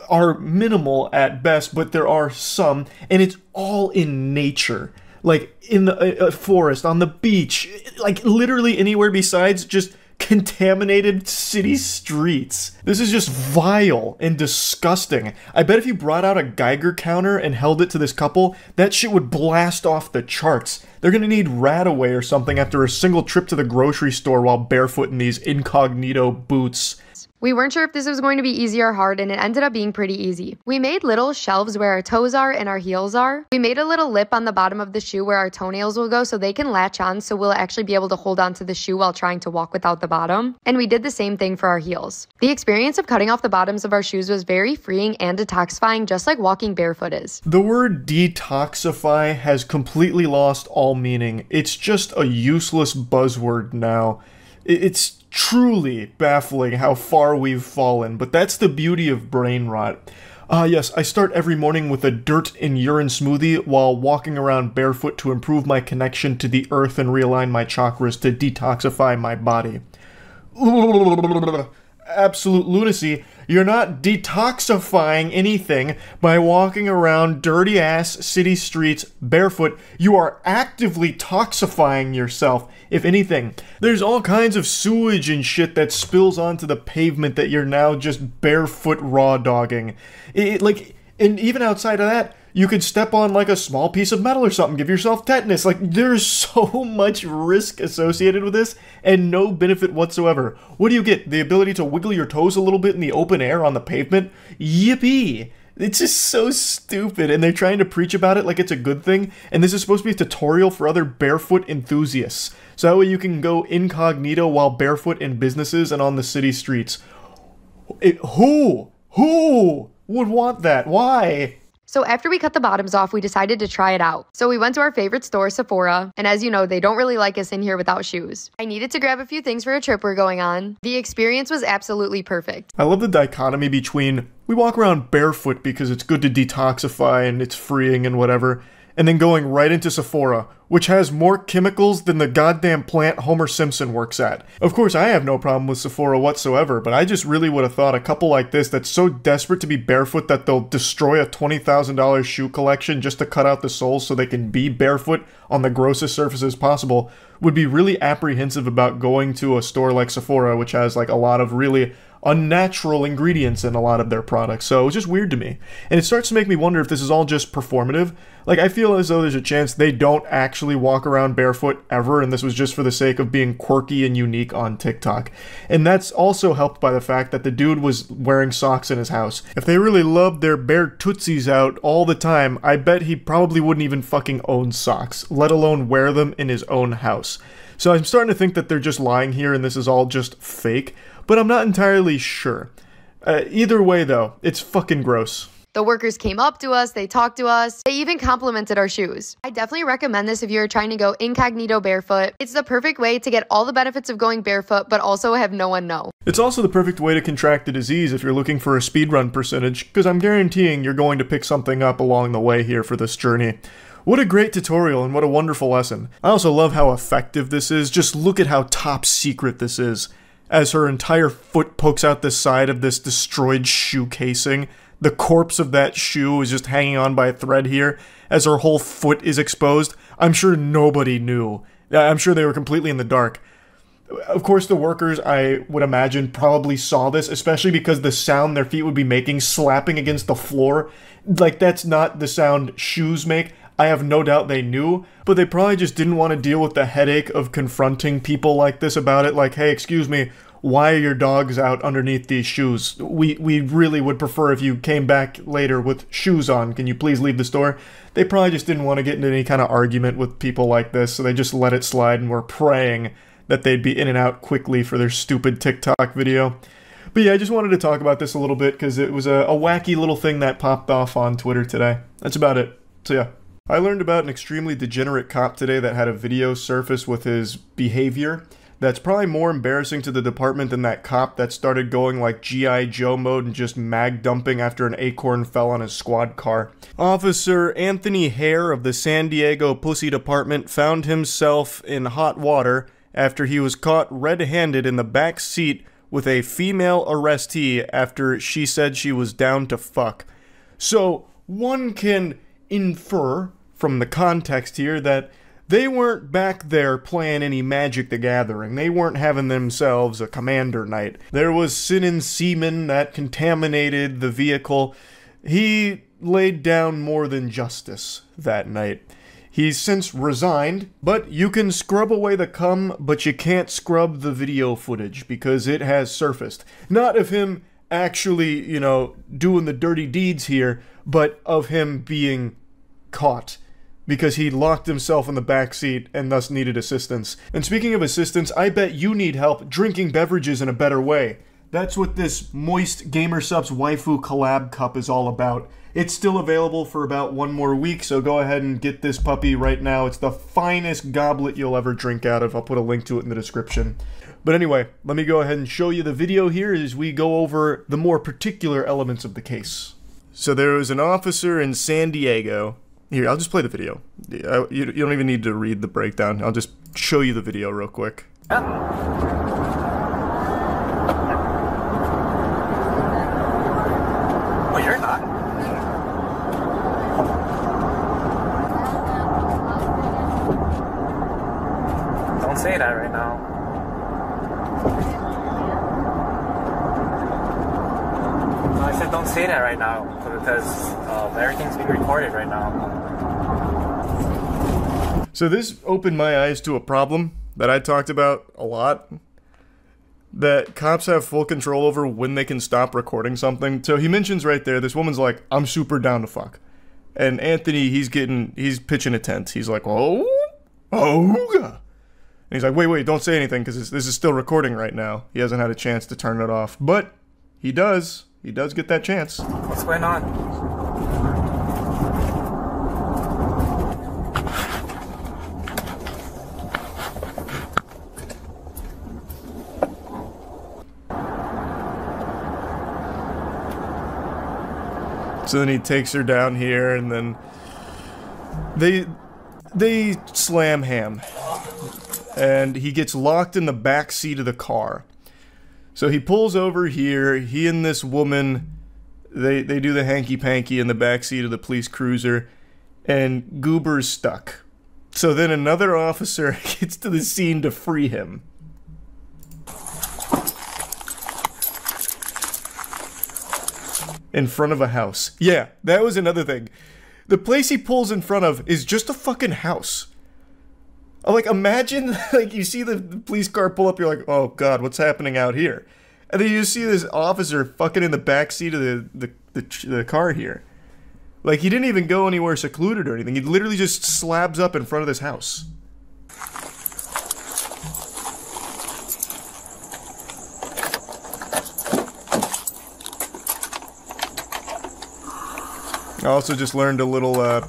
are minimal at best, but there are some, and it's all in nature. Like, in the forest, on the beach, like, literally anywhere besides just contaminated city streets. This is just vile and disgusting. I bet if you brought out a Geiger counter and held it to this couple, that shit would blast off the charts. They're gonna need Radaway or something after a single trip to the grocery store while barefoot in these incognito boots.
We weren't sure if this was going to be easy or hard, and it ended up being pretty easy. We made little shelves where our toes are and our heels are. We made a little lip on the bottom of the shoe where our toenails will go so they can latch on, so we'll actually be able to hold on to the shoe while trying to walk without the bottom. And we did the same thing for our heels. The experience of cutting off the bottoms of our shoes was very freeing and detoxifying, just like walking barefoot is.
The word detoxify has completely lost all meaning. It's just a useless buzzword now. It's truly baffling how far we've fallen, but that's the beauty of brain rot. Yes, I start every morning with a dirt and urine smoothie while walking around barefoot to improve my connection to the earth and realign my chakras to detoxify my body. Absolute lunacy. You're not detoxifying anything by walking around dirty-ass city streets barefoot. You are actively toxifying yourself. If anything, there's all kinds of sewage and shit that spills onto the pavement that you're now just barefoot raw dogging. And even outside of that, you could step on like a small piece of metal or something, give yourself tetanus. Like, there's so much risk associated with this and no benefit whatsoever. What do you get? The ability to wiggle your toes a little bit in the open air on the pavement? Yippee! It's just so stupid, and they're trying to preach about it like it's a good thing, and this is supposed to be a tutorial for other barefoot enthusiasts. So that way you can go incognito while barefoot in businesses and on the city streets. Who would want that? Why?
So after we cut the bottoms off, we decided to try it out. So we went to our favorite store, Sephora, and as you know, they don't really like us in here without shoes. I needed to grab a few things for a trip we're going on. The experience was absolutely perfect.
I love the dichotomy between we walk around barefoot because it's good to detoxify and it's freeing and whatever, and then going right into Sephora, which has more chemicals than the goddamn plant Homer Simpson works at. Of course, I have no problem with Sephora whatsoever, but I just really would have thought a couple like this that's so desperate to be barefoot that they'll destroy a $20,000 shoe collection just to cut out the soles so they can be barefoot on the grossest surfaces possible would be really apprehensive about going to a store like Sephora, which has like a lot of really unnatural ingredients in a lot of their products. So it was just weird to me. And it starts to make me wonder if this is all just performative. Like, I feel as though there's a chance they don't actually walk around barefoot ever, and this was just for the sake of being quirky and unique on TikTok. And that's also helped by the fact that the dude was wearing socks in his house. If they really loved their bare tootsies out all the time, I bet he probably wouldn't even fucking own socks, let alone wear them in his own house. So I'm starting to think that they're just lying here and this is all just fake, but I'm not entirely sure. Either way, though, it's fucking gross.
The workers came up to us, they talked to us, they even complimented our shoes. I definitely recommend this if you're trying to go incognito barefoot. It's the perfect way to get all the benefits of going barefoot, but also have no one know.
It's also the perfect way to contract the disease if you're looking for a speedrun percentage, because I'm guaranteeing you're going to pick something up along the way here for this journey. What a great tutorial and what a wonderful lesson. I also love how effective this is. Just look at how top secret this is. As her entire foot pokes out the side of this destroyed shoe casing. The corpse of that shoe is just hanging on by a thread here as her whole foot is exposed. I'm sure nobody knew. I'm sure they were completely in the dark. Of course, the workers, I would imagine, probably saw this, especially because the sound their feet would be making slapping against the floor. Like, that's not the sound shoes make. I have no doubt they knew, but they probably just didn't want to deal with the headache of confronting people like this about it. Like, hey, excuse me, why are your dogs out underneath these shoes? We really would prefer if you came back later with shoes on. Can you please leave the store? They probably just didn't want to get into any kind of argument with people like this, so they just let it slide and were praying that they'd be in and out quickly for their stupid TikTok video. But yeah, I just wanted to talk about this a little bit because it was a wacky little thing that popped off on Twitter today. That's about it. So yeah. I learned about an extremely degenerate cop today that had a video surface with his behavior that's probably more embarrassing to the department than that cop that started going like G.I. Joe mode and just mag dumping after an acorn fell on his squad car. Officer Anthony Hare of the San Diego Pussy Department found himself in hot water after he was caught red-handed in the back seat with a female arrestee after she said she was down to fuck. So, one can infer from the context here that they weren't back there playing any Magic the Gathering. They weren't having themselves a commander night. There was sin and semen that contaminated the vehicle. He laid down more than justice that night. He's since resigned, but you can scrub away the cum, but you can't scrub the video footage because it has surfaced. Not of him actually, you know, doing the dirty deeds here, but of him being caught because he locked himself in the back seat and thus needed assistance. And speaking of assistance, I bet you need help drinking beverages in a better way. That's what this Moist Gamersupps Waifu Collab Cup is all about. It's still available for about 1 more week, so go ahead and get this puppy right now. It's the finest goblet you'll ever drink out of. I'll put a link to it in the description. But anyway, let me go ahead and show you the video here as we go over the more particular elements of the case. So there was an officer in San Diego. Here, I'll just play the video. You don't even need to read the breakdown. I'll just show you the video real quick.
Well, you're not. Don't say that right now. No, I said don't say that right now because everything's being recorded right now.
So this opened my eyes to a problem that I talked about a lot. That cops have full control over when they can stop recording something. So he mentions right there, this woman's like, I'm super down to fuck. And Anthony, he's pitching a tent. He's like, oh. And he's like, wait, don't say anything because this is still recording right now. He hasn't had a chance to turn it off. But he does. He does get that chance.
What's going on?
So then he takes her down here, and then they slam ham, and he gets locked in the back seat of the car. So he pulls over here. He and this woman, they do the hanky-panky in the back seat of the police cruiser, and Goober's stuck. So then another officer gets to the scene to free him. In front of a house. Yeah, that was another thing. The place he pulls in front of is just a fucking house. Like, imagine, like, you see the police car pull up, you're like, oh god, what's happening out here? And then you see this officer fucking in the back seat of the car here. Like, he didn't even go anywhere secluded or anything. He literally just slabs up in front of this house. I also just learned a little, I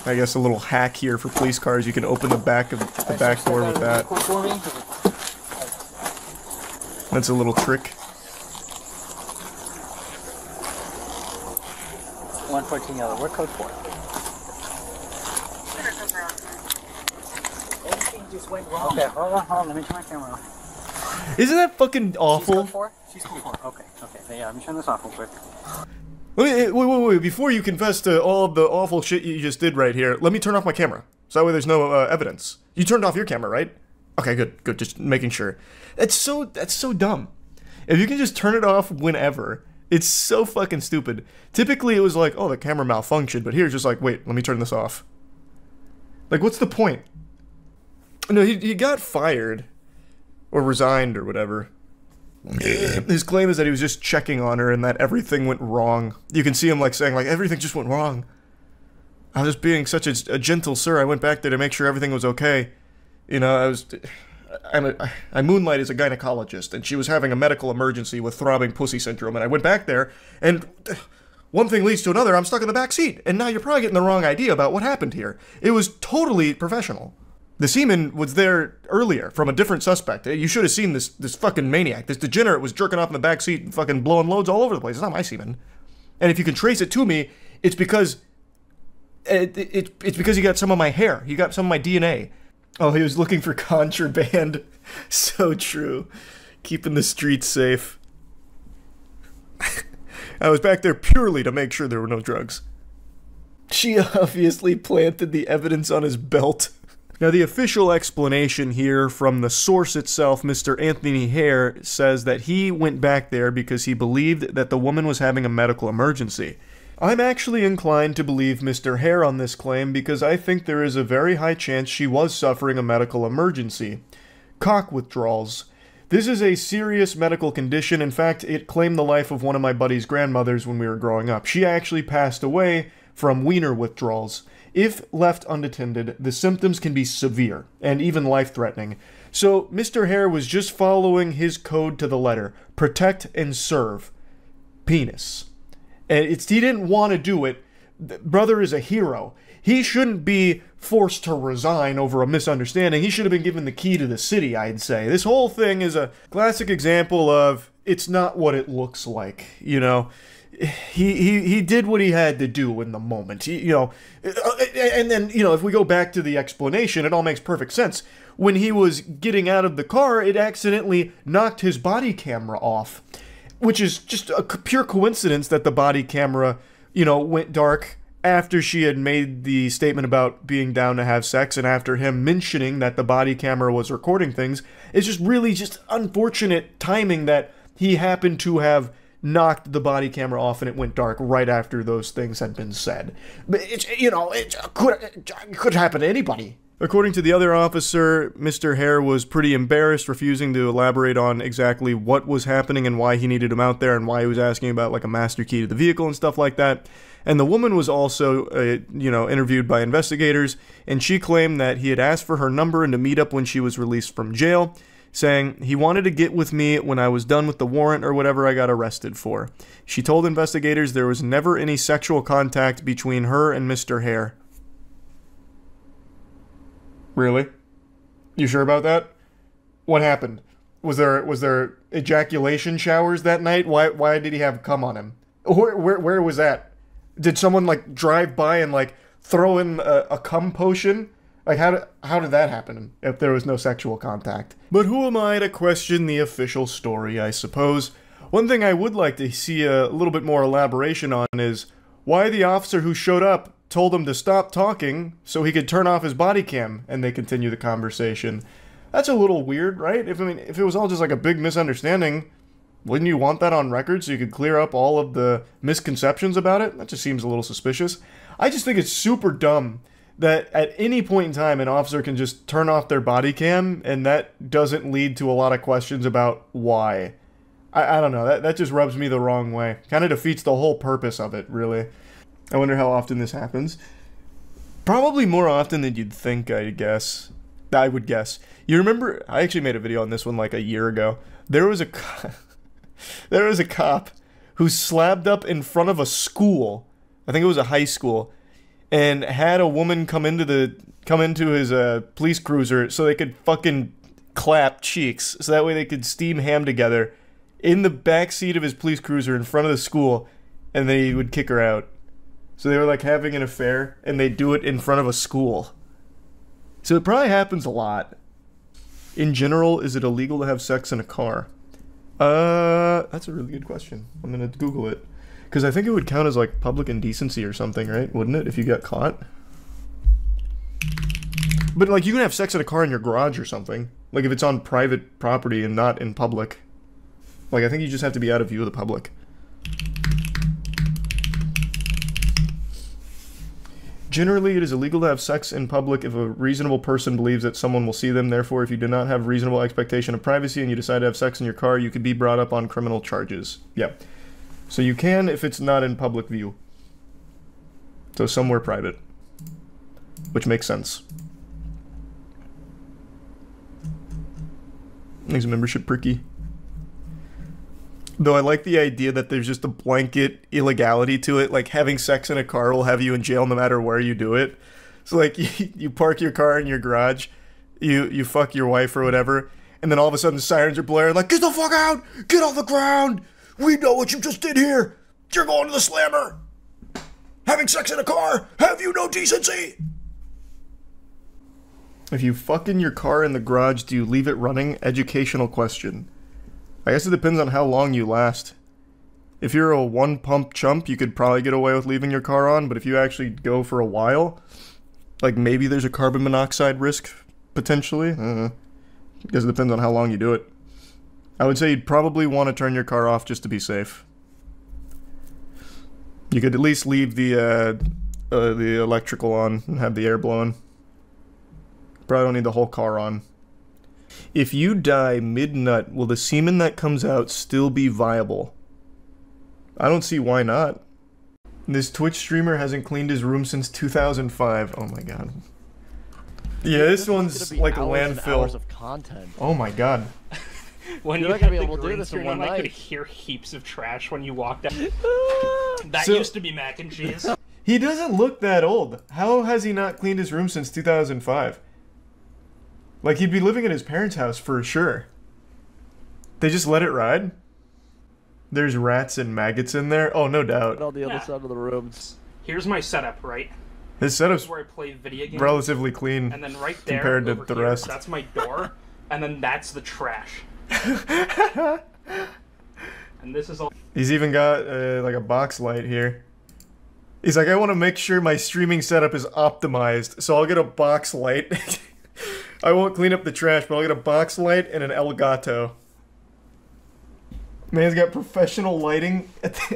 guess a little hack here for police cars. You can open the back door with that. That's a little trick.
114 yellow. What code for? Everything just went wrong. Okay, hold on. Let me turn my camera off.
Isn't that fucking awful?
She's code 4? She's code 4. Okay. Yeah, let me turn this off real quick.
Wait. Before you confess to all of the awful shit you just did right here, let me turn off my camera. So that way there's no evidence. You turned off your camera, right? Okay, good. Just making sure. That's so dumb. If you can just turn it off whenever, it's so fucking stupid. Typically it was like, oh, the camera malfunctioned, but here it's just like, wait, let me turn this off. Like, what's the point? No, he got fired. Or resigned or whatever. His claim is that he was just checking on her and that everything went wrong. You can see him like saying like, everything just went wrong. I was just being such a gentle sir. I went back there to make sure everything was okay. You know, I moonlight as a gynecologist, and she was having a medical emergency with throbbing pussy syndrome, and I went back there, and one thing leads to another. I'm stuck in the back seat, and now you're probably getting the wrong idea about what happened here. It was totally professional. The semen was there earlier from a different suspect. You should have seen this fucking maniac. This degenerate was jerking off in the back seat and fucking blowing loads all over the place. It's not my semen. And if you can trace it to me, it's because it's because he got some of my hair. He got some of my DNA. Oh, he was looking for contraband. So true. Keeping the streets safe. I was back there purely to make sure there were no drugs. She obviously planted the evidence on his belt. Now, the official explanation here from the source itself, Mr. Anthony Hare, says that he went back there because he believed that the woman was having a medical emergency. I'm actually inclined to believe Mr. Hare on this claim because I think there is a very high chance she was suffering a medical emergency. Cock withdrawals. This is a serious medical condition. In fact, it claimed the life of one of my buddy's grandmothers when we were growing up. She actually passed away from wiener withdrawals. If left unattended, the symptoms can be severe and even life-threatening. So Mr. Hare was just following his code to the letter. Protect and serve. Penis. And he didn't want to do it. Brother is a hero. He shouldn't be forced to resign over a misunderstanding. He should have been given the key to the city, I'd say. This whole thing is a classic example of it's not what it looks like, you know. He did what he had to do in the moment. And then, if we go back to the explanation, it all makes perfect sense. When he was getting out of the car, it accidentally knocked his body camera off, which is just a pure coincidence that the body camera, went dark after she had made the statement about being down to have sex, and after him mentioning that the body camera was recording things. It's just really just unfortunate timing that he happened to have knocked the body camera off and it went dark right after those things had been said. But it could happen to anybody. According to the other officer, Mr. Hare was pretty embarrassed, refusing to elaborate on exactly what was happening and why he needed him out there and why he was asking about like a master key to the vehicle and stuff like that. And the woman was also, interviewed by investigators, and she claimed that he had asked for her number and to meet up when she was released from jail, saying he wanted to get with me when I was done with the warrant or whatever I got arrested for. She told investigators there was never any sexual contact between her and Mr. Hare. Really? You sure about that? What happened? Was there ejaculation showers that night? Why did he have cum on him? Where was that? Did someone like drive by and like throw in a cum potion? Like, how did that happen if there was no sexual contact? But who am I to question the official story, I suppose? One thing I would like to see a little bit more elaboration on is why the officer who showed up told him to stop talking so he could turn off his body cam and they continue the conversation. That's a little weird, right? If it was all just like a big misunderstanding, wouldn't you want that on record so you could clear up all of the misconceptions about it? That just seems a little suspicious. I just think it's super dumb that at any point in time an officer can just turn off their body cam and that doesn't lead to a lot of questions about why. I don't know, that just rubs me the wrong way. Kind of defeats the whole purpose of it, really. I wonder how often this happens. Probably more often than you'd think, I would guess. You remember, I actually made a video on this one like a year ago. There was a cop who slabbed up in front of a school I think it was a high school, and had a woman come into his police cruiser so they could fucking clap cheeks, so that way they could steam ham together in the back seat of his police cruiser in front of the school, and then he would kick her out. So they were like having an affair, and they do it in front of a school. So it probably happens a lot. In general, is it illegal to have sex in a car? That's a really good question. I'm gonna Google it. Because I think it would count as like public indecency or something, right? Wouldn't it, if you got caught? But like, you can have sex in a car in your garage or something. Like if it's on private property and not in public. Like I think you just have to be out of view of the public. Generally, it is illegal to have sex in public if a reasonable person believes that someone will see them. Therefore, if you do not have reasonable expectation of privacy and you decide to have sex in your car, you could be brought up on criminal charges. Yeah. So you can if it's not in public view. So somewhere private. Which makes sense. Makes membership pricky. Though I like the idea that there's just a blanket illegality to it, like having sex in a car will have you in jail no matter where you do it. So like you park your car in your garage, you fuck your wife or whatever, and then all of a sudden sirens are blaring like, get the fuck out! Get off the ground! We know what you just did here! You're going to the slammer! Having sex in a car! Have you no decency? If you fuck in your car in the garage, do you leave it running? Educational question. I guess it depends on how long you last. If you're a one-pump chump, you could probably get away with leaving your car on, but if you actually go for a while, like maybe there's a carbon monoxide risk, potentially. I don't know. I guess it depends on how long you do it. I would say you'd probably want to turn your car off just to be safe. You could at least leave the electrical on and have the air blowing. Probably don't need the whole car on. If you die mid-nut, will the semen that comes out still be viable? I don't see why not. This Twitch streamer hasn't cleaned his room since 2005. Oh my god. Yeah, this one's like a landfill.
Hours of content.
Oh my god.
When
You're
you
not gonna
had
be
the
able to do
green
this in
screen
one
on, I could
night.
hear heaps of trash when you walked out. That
So-
used to be mac and cheese.
He doesn't look that old. How has he not cleaned his room since 2005? Like, he'd be living at his parents' house for sure. They just let it ride? There's rats and maggots in there? Oh, no doubt.
On the other side of the rooms.
Here's my setup, right?
His setup's
This is where I play video games.
relatively clean
And then right there,
compared to
over
the
here,
rest.
that's my door, and then that's the trash. And this is all.
He's even got, like, a box light here. He's like, I want to make sure my streaming setup is optimized, so I'll get a box light. I won't clean up the trash, but I'll get a box light and an Elgato. Man's got professional lighting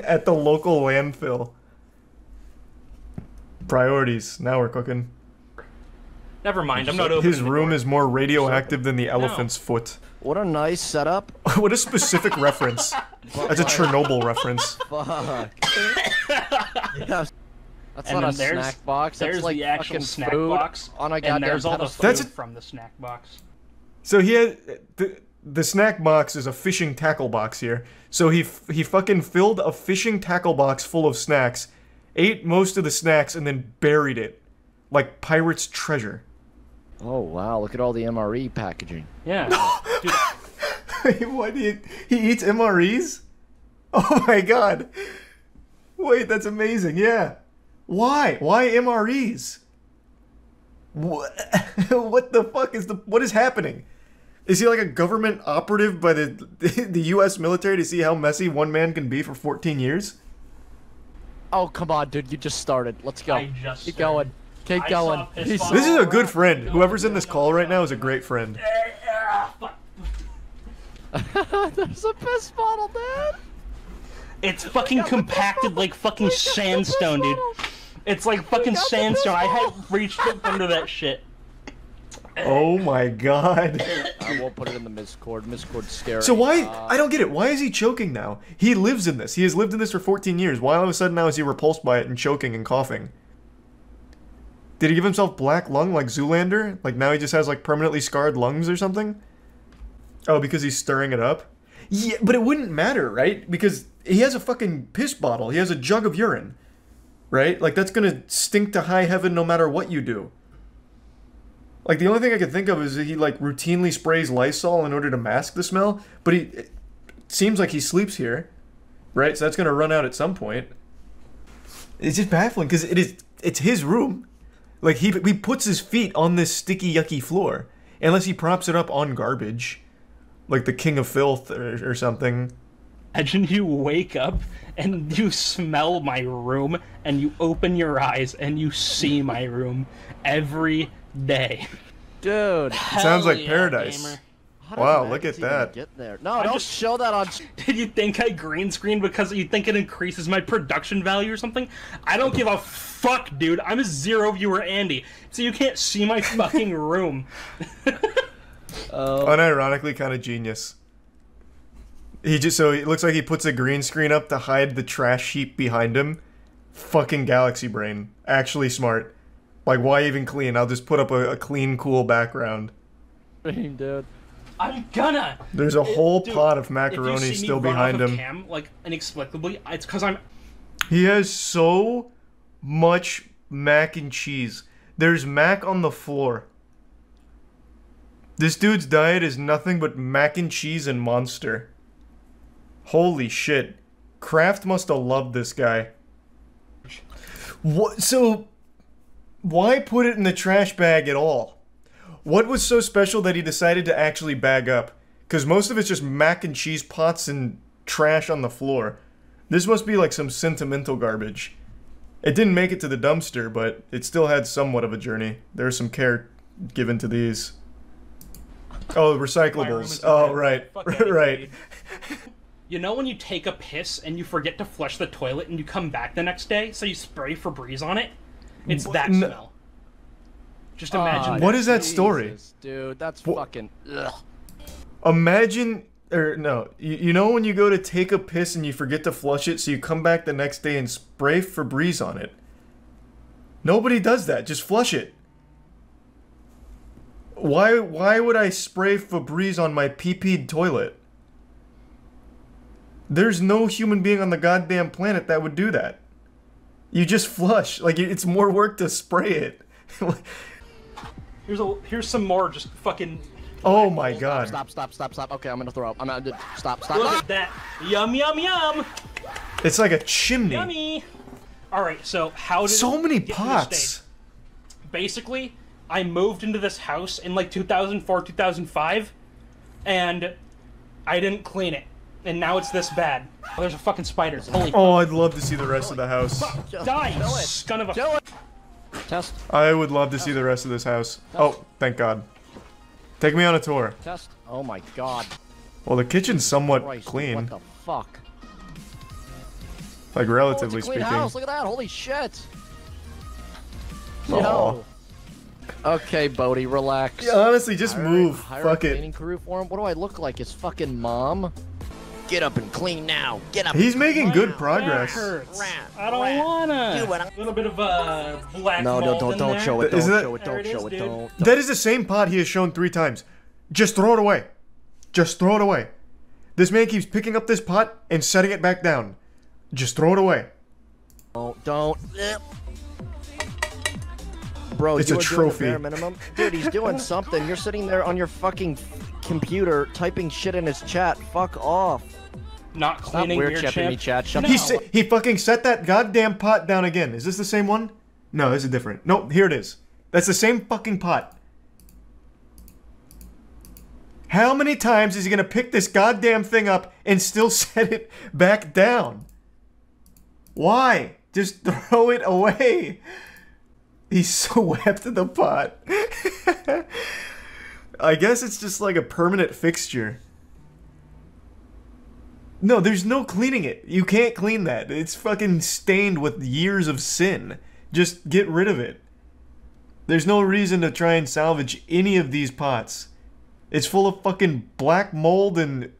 at the local landfill. Priorities. Now we're cooking.
Never mind, I'm not opening
His room is more radioactive than the elephant's foot.
What a nice setup.
What a specific reference. That's a Chernobyl reference.
Fuck. Yeah. That's
And
not a
then there's-
snack box. That's
there's
like
the actual
fucking
snack
food
box,
on a
and
goddamn
there's all the
pedestal.
That's
food from the snack box.
So he had the snack box is a fishing tackle box here. So he fucking filled a fishing tackle box full of snacks, ate most of the snacks, and then buried it like pirate's treasure.
Oh wow! Look at all the MRE packaging.
Yeah. Dude,
What he eats MREs? Oh my god! Wait, that's amazing. Yeah. Why? Why MREs? What? What the fuck what is happening? Is he like a government operative by the U.S. military to see how messy one man can be for 14 years?
Oh come on, dude! You just started. Let's go.
I just
Keep
started.
going. Keep
I
going.
saw piss
He's-
balls.
This is a good friend. Whoever's in this call right now is a great friend.
There's a piss bottle, dude.
It's fucking compacted like fucking sandstone, dude. It's like fucking sandstone. I had reached up under that shit.
Oh my god.
I won't put it in the Miscord. Miscord's scary.
So why? I don't get it. Why is he choking now? He lives in this. He has lived in this for 14 years. Why all of a sudden now is he repulsed by it and choking and coughing? Did he give himself black lung like Zoolander? Like now he just has like permanently scarred lungs or something? Oh, because he's stirring it up? Yeah, but it wouldn't matter, right? Because he has a fucking piss bottle. He has a jug of urine. right? Like, that's gonna stink to high heaven no matter what you do. Like, the only thing I could think of is that he, like, routinely sprays Lysol in order to mask the smell, but it seems like he sleeps here, right? So that's gonna run out at some point. It's just baffling, because it's his room. Like, he puts his feet on this sticky, yucky floor, unless he props it up on garbage, like the king of filth or something.
Imagine you wake up and you smell my room and you open your eyes and you see my room every day.
Dude,
sounds like paradise. Wow, look at that.
Get there. No, don't show that on.
Did you think I green screened because you think it increases my production value or something? I don't give a fuck, dude. I'm a zero viewer Andy, so you can't see my fucking room.
Unironically, kind of genius. So it looks like he puts a green screen up to hide the trash heap behind him. Fucking galaxy brain. Actually smart. Like, why even clean? I'll just put up a clean, cool background.
Dude.
I'm gonna.
There's a whole pot of macaroni still behind him.
Cam, like, inexplicably, it's because I'm.
He has so much mac and cheese. There's mac on the floor. This dude's diet is nothing but mac and cheese and Monster. Holy shit. Kraft must have loved this guy. What? So, why put it in the trash bag at all? What was so special that he decided to actually bag up? Because most of it's just mac and cheese pots and trash on the floor. This must be like some sentimental garbage. It didn't make it to the dumpster, but it still had somewhat of a journey. There's some care given to these. Oh, recyclables. Oh, right. Right.
You know when you take a piss and you forget to flush the toilet and you come back the next day, so you spray Febreze on it? It's that smell. Just imagine.
What is that story?
Dude, that's fucking. Ugh.
Imagine, or no, you know when you go to take a piss and you forget to flush it, so you come back the next day and spray Febreze on it. Nobody does that. Just flush it. Why would I spray Febreze on my pee-peed toilet? There's no human being on the goddamn planet that would do that. You just flush. Like, it's more work to spray it.
Here's some more just fucking...
Oh my god.
Stop. Okay, I'm gonna throw up. I'm gonna stop.
Look at that. Yum, yum, yum.
It's like a chimney.
Yummy. Alright, so how did
so many pots.
Basically, I moved into this house in like 2004, 2005, and I didn't clean it. And now it's this bad. Oh, there's a fucking spider. Holy
Oh, I'd love to see the rest of the house.
Die, son of a...
Test.
I would love to see the rest of this house. Oh, thank god. Take me on a tour.
Test. Oh my god.
Well, the kitchen's somewhat
Christ,
clean.
What the fuck?
Like, relatively
it's a clean
speaking.
House. Look at that. Holy shit.
Aw.
Yo. Okay, Bodhi, relax.
Yeah, honestly, just move.
Hire
Fuck
a
it.
cleaning crew for him. What do I look like? His fucking mom? Get up and clean now. Get up.
He's making good progress.
That hurts. I don't wanna. A little bit of black
No,
mold
don't
in
show
there.
it. Don't
Isn't
show it. Don't show it. Don't.
That is the same pot he has shown 3 times. Just throw it away. Just throw it away. This man keeps picking up this pot and setting it back down. Just throw it away.
Don't. Bro,
it's
you
a
are
trophy.
Doing the bare minimum. Dude, he's doing something. You're sitting there on your fucking computer typing shit in his chat. Fuck off.
Not cleaning your
chip. Me, chat. Shut
He fucking set that goddamn pot down again. Is this the same one? No, this is different. Nope, here it is. That's the same fucking pot. How many times is he gonna pick this goddamn thing up and still set it back down? Why? Just throw it away. He's so wet to the pot. I guess it's just like a permanent fixture. No, there's no cleaning it. You can't clean that. It's fucking stained with years of sin. Just get rid of it. There's no reason to try and salvage any of these pots. It's full of fucking black mold and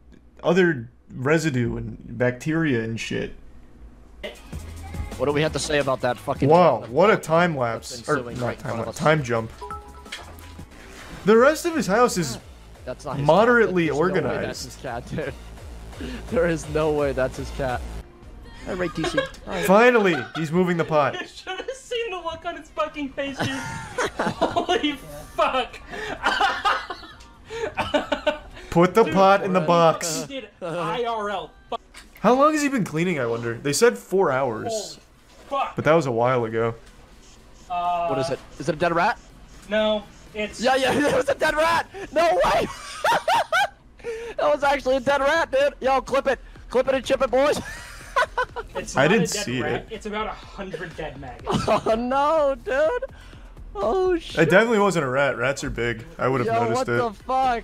other residue and bacteria and shit.
What do we have to say about that fucking...
Wow, what a time lapse. Or, not time lapse, time jump. The rest of his house is
that's not his
moderately
cat.
organized.
No way that's his cat, dude. There is no way that's his cat. All right, TC. All right.
Finally, he's moving the pot.
You should have seen the look on his fucking face, dude. Holy fuck.
Put the pot in the box.
He did IRL.
How long has he been cleaning, I wonder? They said 4 hours.
Fuck.
But that was a while ago.
What is it? Is it a dead rat?
No, it's...
Yeah, it was a dead rat! No way! That was actually a dead rat, dude! Yo, clip it! Clip it and chip it, boys!
It's
I
not
didn't
a dead
see
rat.
it.
It's about 100 dead maggots.
Oh no, dude! Oh shit!
It definitely wasn't a rat. Rats are big. I would have noticed it.
What the fuck?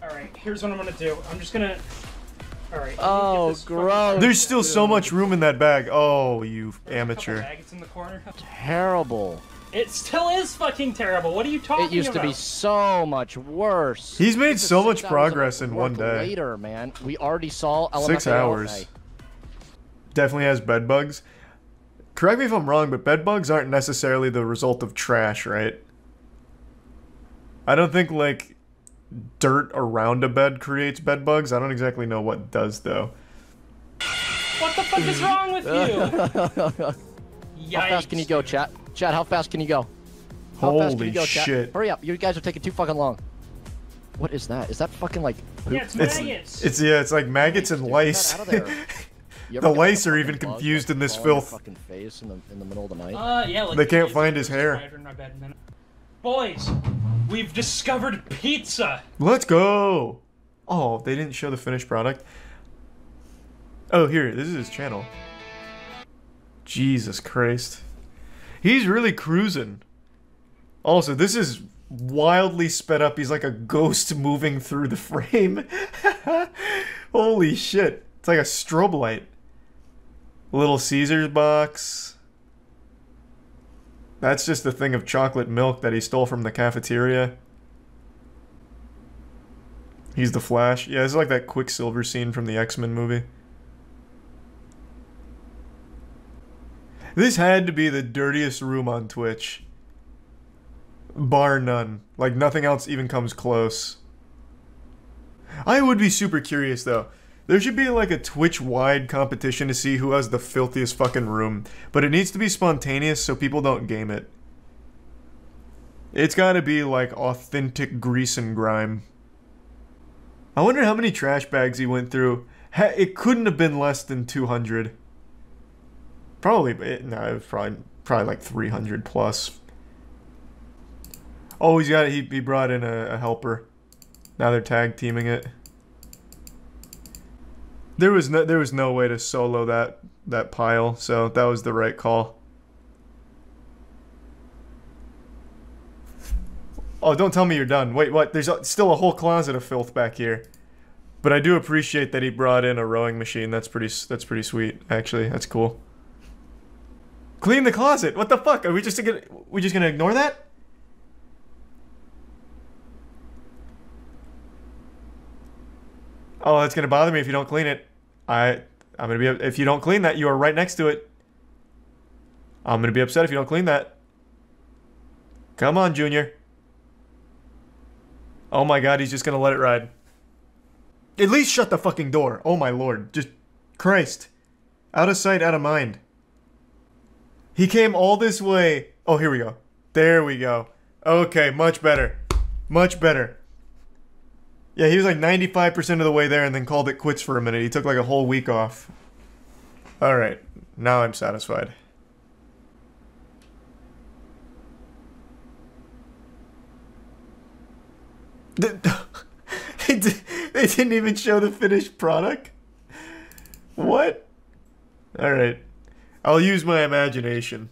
Alright, here's what I'm gonna do. I'm just gonna... Alright.
Oh, gross.
There's still so much room in that bag. Oh, you amateur.
Maggots in the corner.
Terrible.
It still is fucking terrible. What are you talking about?
It used to be so much worse.
He's made
This is
so much
6 hours
progress
of
in one
work
day.
Later, man. We already saw
6 hours. Definitely has bed bugs. Correct me if I'm wrong, but bed bugs aren't necessarily the result of trash, right? I don't think, like, dirt around a bed creates bed bugs. I don't exactly know what does, though.
What the fuck is wrong with you?
How fast can you go, chat? Chat, how fast can you go? How fast can you
Holy
go, chat?
shit.
Hurry up. You guys are taking too fucking long. What is that? Is that fucking, like, poop?
Yeah, it's maggots.
It's like maggots and lice.
Get that out of there. You ever
The
get
lice
a
are
fucking
even
bug,
confused
like,
in this
fall on your
filth.
fucking face in the middle of the night?
Yeah, like
They can't find his hair.
spider in my bed, man. Boys, we've discovered pizza.
Let's go! Oh, they didn't show the finished product. Oh, here, this is his channel. Jesus Christ. He's really cruising. Also, this is wildly sped up. He's like a ghost moving through the frame. Holy shit. It's like a strobe light. Little Caesar's box. That's just a thing of chocolate milk that he stole from the cafeteria. He's the Flash. Yeah, this is like that Quicksilver scene from the X-Men movie. This had to be the dirtiest room on Twitch. Bar none. Like, nothing else even comes close. I would be super curious, though. There should be, like, a Twitch-wide competition to see who has the filthiest fucking room. But it needs to be spontaneous so people don't game it. It's gotta be, like, authentic grease and grime. I wonder how many trash bags he went through. It couldn't have been less than 200. Probably, no, it was probably like 300 plus. Oh, he brought in a helper. Now they're tag teaming it. There was no way to solo that pile, so that was the right call. Oh, don't tell me you're done. Wait, what? There's still a whole closet of filth back here. But I do appreciate that he brought in a rowing machine. That's pretty sweet, actually. That's cool. Clean the closet. What the fuck? Are we just gonna ignore that? Oh, that's gonna bother me if you don't clean it. I'm gonna be, if you don't clean that, you are right next to it. I'm gonna be upset if you don't clean that. Come on, Junior. Oh my god, he's just gonna let it ride. At least shut the fucking door. Oh my lord. Just, Christ. Out of sight, out of mind. He came all this way. Oh, here we go. There we go. Okay, much better. Much better. Yeah, he was like 95% of the way there and then called it quits for a minute. He took like a whole week off. Alright, now I'm satisfied. They didn't even show the finished product? What? Alright. I'll use my imagination.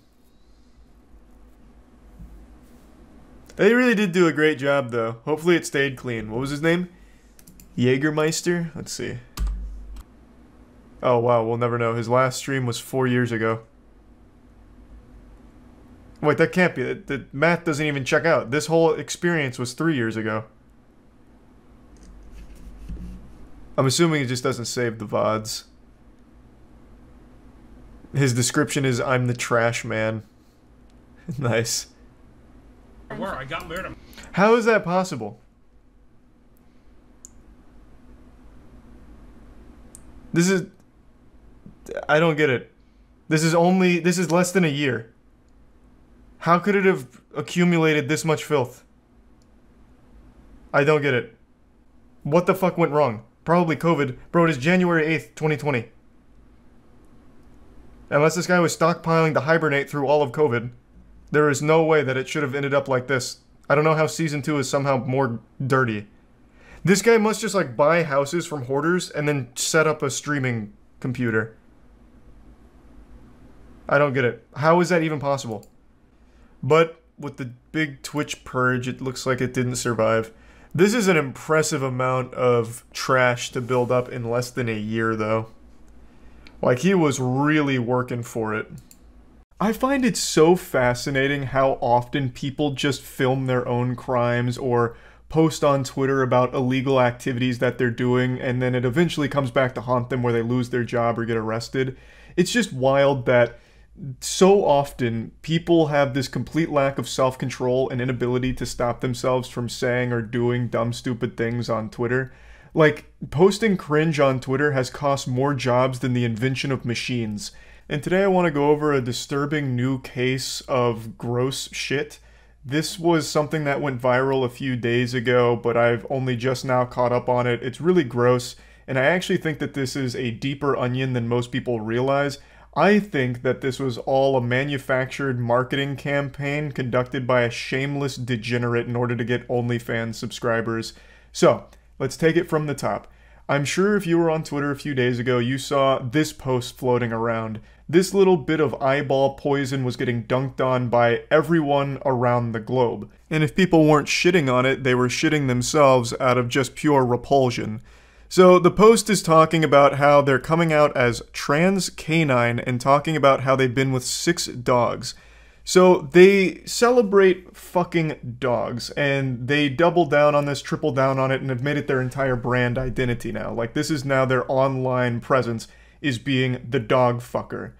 They really did do a great job, though. Hopefully it stayed clean. What was his name? Jägermeister? Let's see. Oh, wow, we'll never know. His last stream was 4 years ago. Wait, that can't be. The math doesn't even check out. This whole experience was 3 years ago. I'm assuming it just doesn't save the VODs. His description is, I'm the trash man. Nice.
Where I got rid of him.
How is that possible? This is... I don't get it. This is less than a year. How could it have accumulated this much filth? I don't get it. What the fuck went wrong? Probably COVID. Bro, it is January 8th, 2020. Unless this guy was stockpiling to hibernate through all of COVID, there is no way that it should have ended up like this. I don't know how Season 2 is somehow more dirty. This guy must just, like, buy houses from hoarders and then set up a streaming computer. I don't get it. How is that even possible? But with the big Twitch purge, it looks like it didn't survive. This is an impressive amount of trash to build up in less than a year, though. Like, he was really working for it. I find it so fascinating how often people just film their own crimes or post on Twitter about illegal activities that they're doing, and then it eventually comes back to haunt them where they lose their job or get arrested. It's just wild that so often people have this complete lack of self-control and inability to stop themselves from saying or doing dumb, stupid things on Twitter. Like, posting cringe on Twitter has cost more jobs than the invention of machines. And today I want to go over a disturbing new case of gross shit. This was something that went viral a few days ago, but I've only just now caught up on it. It's really gross, and I actually think that this is a deeper onion than most people realize. I think that this was all a manufactured marketing campaign conducted by a shameless degenerate in order to get OnlyFans subscribers. So, let's take it from the top. I'm sure if you were on Twitter a few days ago, you saw this post floating around. This little bit of eyeball poison was getting dunked on by everyone around the globe. And if people weren't shitting on it, they were shitting themselves out of just pure repulsion. So the post is talking about how they're coming out as trans canine and talking about how they've been with 6 dogs. So they celebrate fucking dogs, and they double down on this, triple down on it, and have made it their entire brand identity now. Like, this is now their online presence, is being the dog fucker.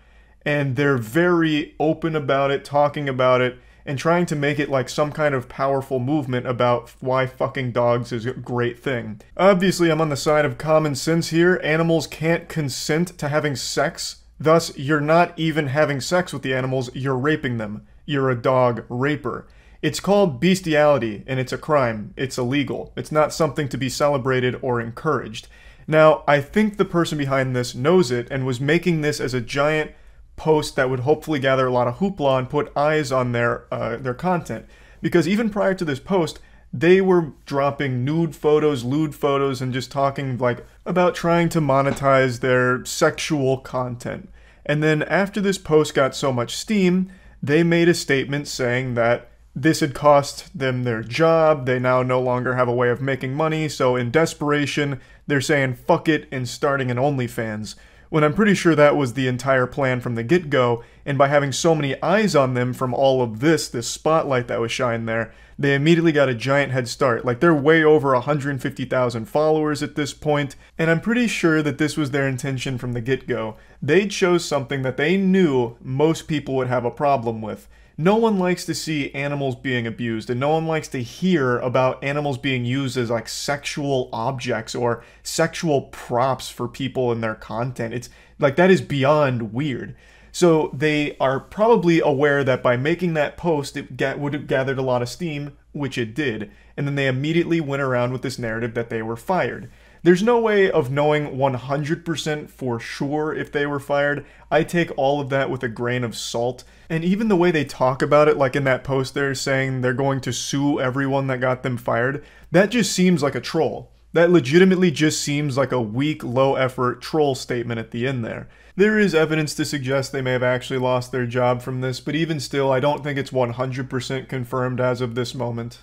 And they're very open about it, talking about it, and trying to make it like some kind of powerful movement about why fucking dogs is a great thing. Obviously, I'm on the side of common sense here. Animals can't consent to having sex. Thus, you're not even having sex with the animals, you're raping them. You're a dog raper. It's called bestiality, and it's a crime. It's illegal. It's not something to be celebrated or encouraged. Now, I think the person behind this knows it and was making this as a giant post that would hopefully gather a lot of hoopla and put eyes on their content. Because even prior to this post, they were dropping nude photos, lewd photos, and just talking like about trying to monetize their sexual content. And then after this post got so much steam, they made a statement saying that this had cost them their job, they now no longer have a way of making money, so in desperation, they're saying fuck it and starting an OnlyFans. When I'm pretty sure that was the entire plan from the get-go, and by having so many eyes on them from all of this spotlight that was shined there, they immediately got a giant head start. Like, they're way over 150,000 followers at this point, and I'm pretty sure that this was their intention from the get-go. They chose something that they knew most people would have a problem with. No one likes to see animals being abused, and no one likes to hear about animals being used as like sexual objects or sexual props for people in their content. It's like, that is beyond weird. So they are probably aware that by making that post, it would have gathered a lot of steam, which it did, and then they immediately went around with this narrative that they were fired. There's no way of knowing 100% for sure if they were fired. I take all of that with a grain of salt. And even the way they talk about it, like in that post they're saying they're going to sue everyone that got them fired, that just seems like a troll. That legitimately just seems like a weak, low-effort troll statement at the end there. There is evidence to suggest they may have actually lost their job from this, but even still, I don't think it's 100% confirmed as of this moment.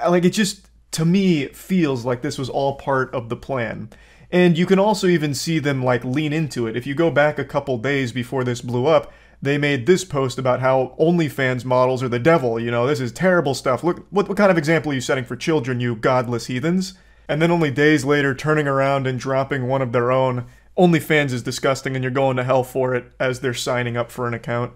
Like, it just, to me, feels like this was all part of the plan. And you can also even see them, like, lean into it. If you go back a couple days before this blew up, they made this post about how OnlyFans models are the devil. You know, this is terrible stuff. Look, what kind of example are you setting for children, you godless heathens? And then only days later, turning around and dropping one of their own, OnlyFans is disgusting and you're going to hell for it, as they're signing up for an account.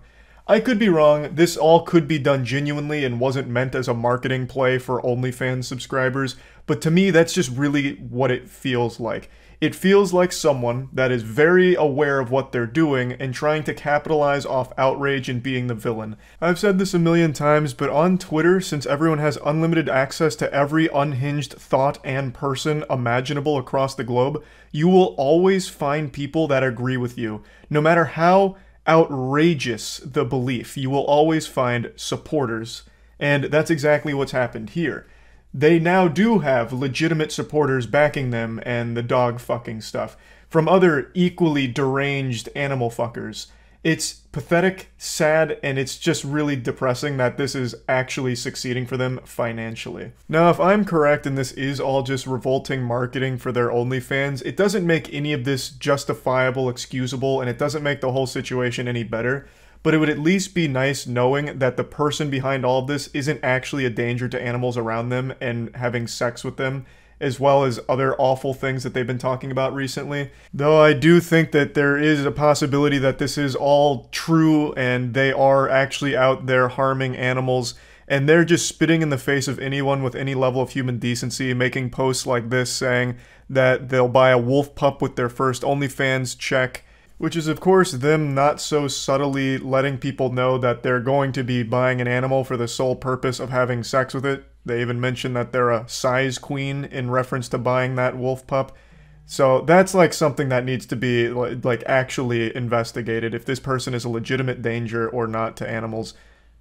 I could be wrong. This all could be done genuinely and wasn't meant as a marketing play for OnlyFans subscribers, but to me, that's just really what it feels like. It feels like someone that is very aware of what they're doing and trying to capitalize off outrage and being the villain. I've said this a million times, but on Twitter, since everyone has unlimited access to every unhinged thought and person imaginable across the globe, you will always find people that agree with you. No matter how outrageous the belief, you will always find supporters. And that's exactly what's happened here. They now do have legitimate supporters backing them and the dog fucking stuff from other equally deranged animal fuckers. It's pathetic, sad, and it's just really depressing that this is actually succeeding for them financially. Now, if I'm correct and this is all just revolting marketing for their OnlyFans, it doesn't make any of this justifiable, excusable, and it doesn't make the whole situation any better. But it would at least be nice knowing that the person behind all of this isn't actually a danger to animals around them and having sex with them, as well as other awful things that they've been talking about recently. Though I do think that there is a possibility that this is all true and they are actually out there harming animals, and they're just spitting in the face of anyone with any level of human decency, making posts like this saying that they'll buy a wolf pup with their first OnlyFans check. Which is, of course, them not so subtly letting people know that they're going to be buying an animal for the sole purpose of having sex with it. They even mention that they're a size queen in reference to buying that wolf pup. So that's like something that needs to be like actually investigated, if this person is a legitimate danger or not to animals.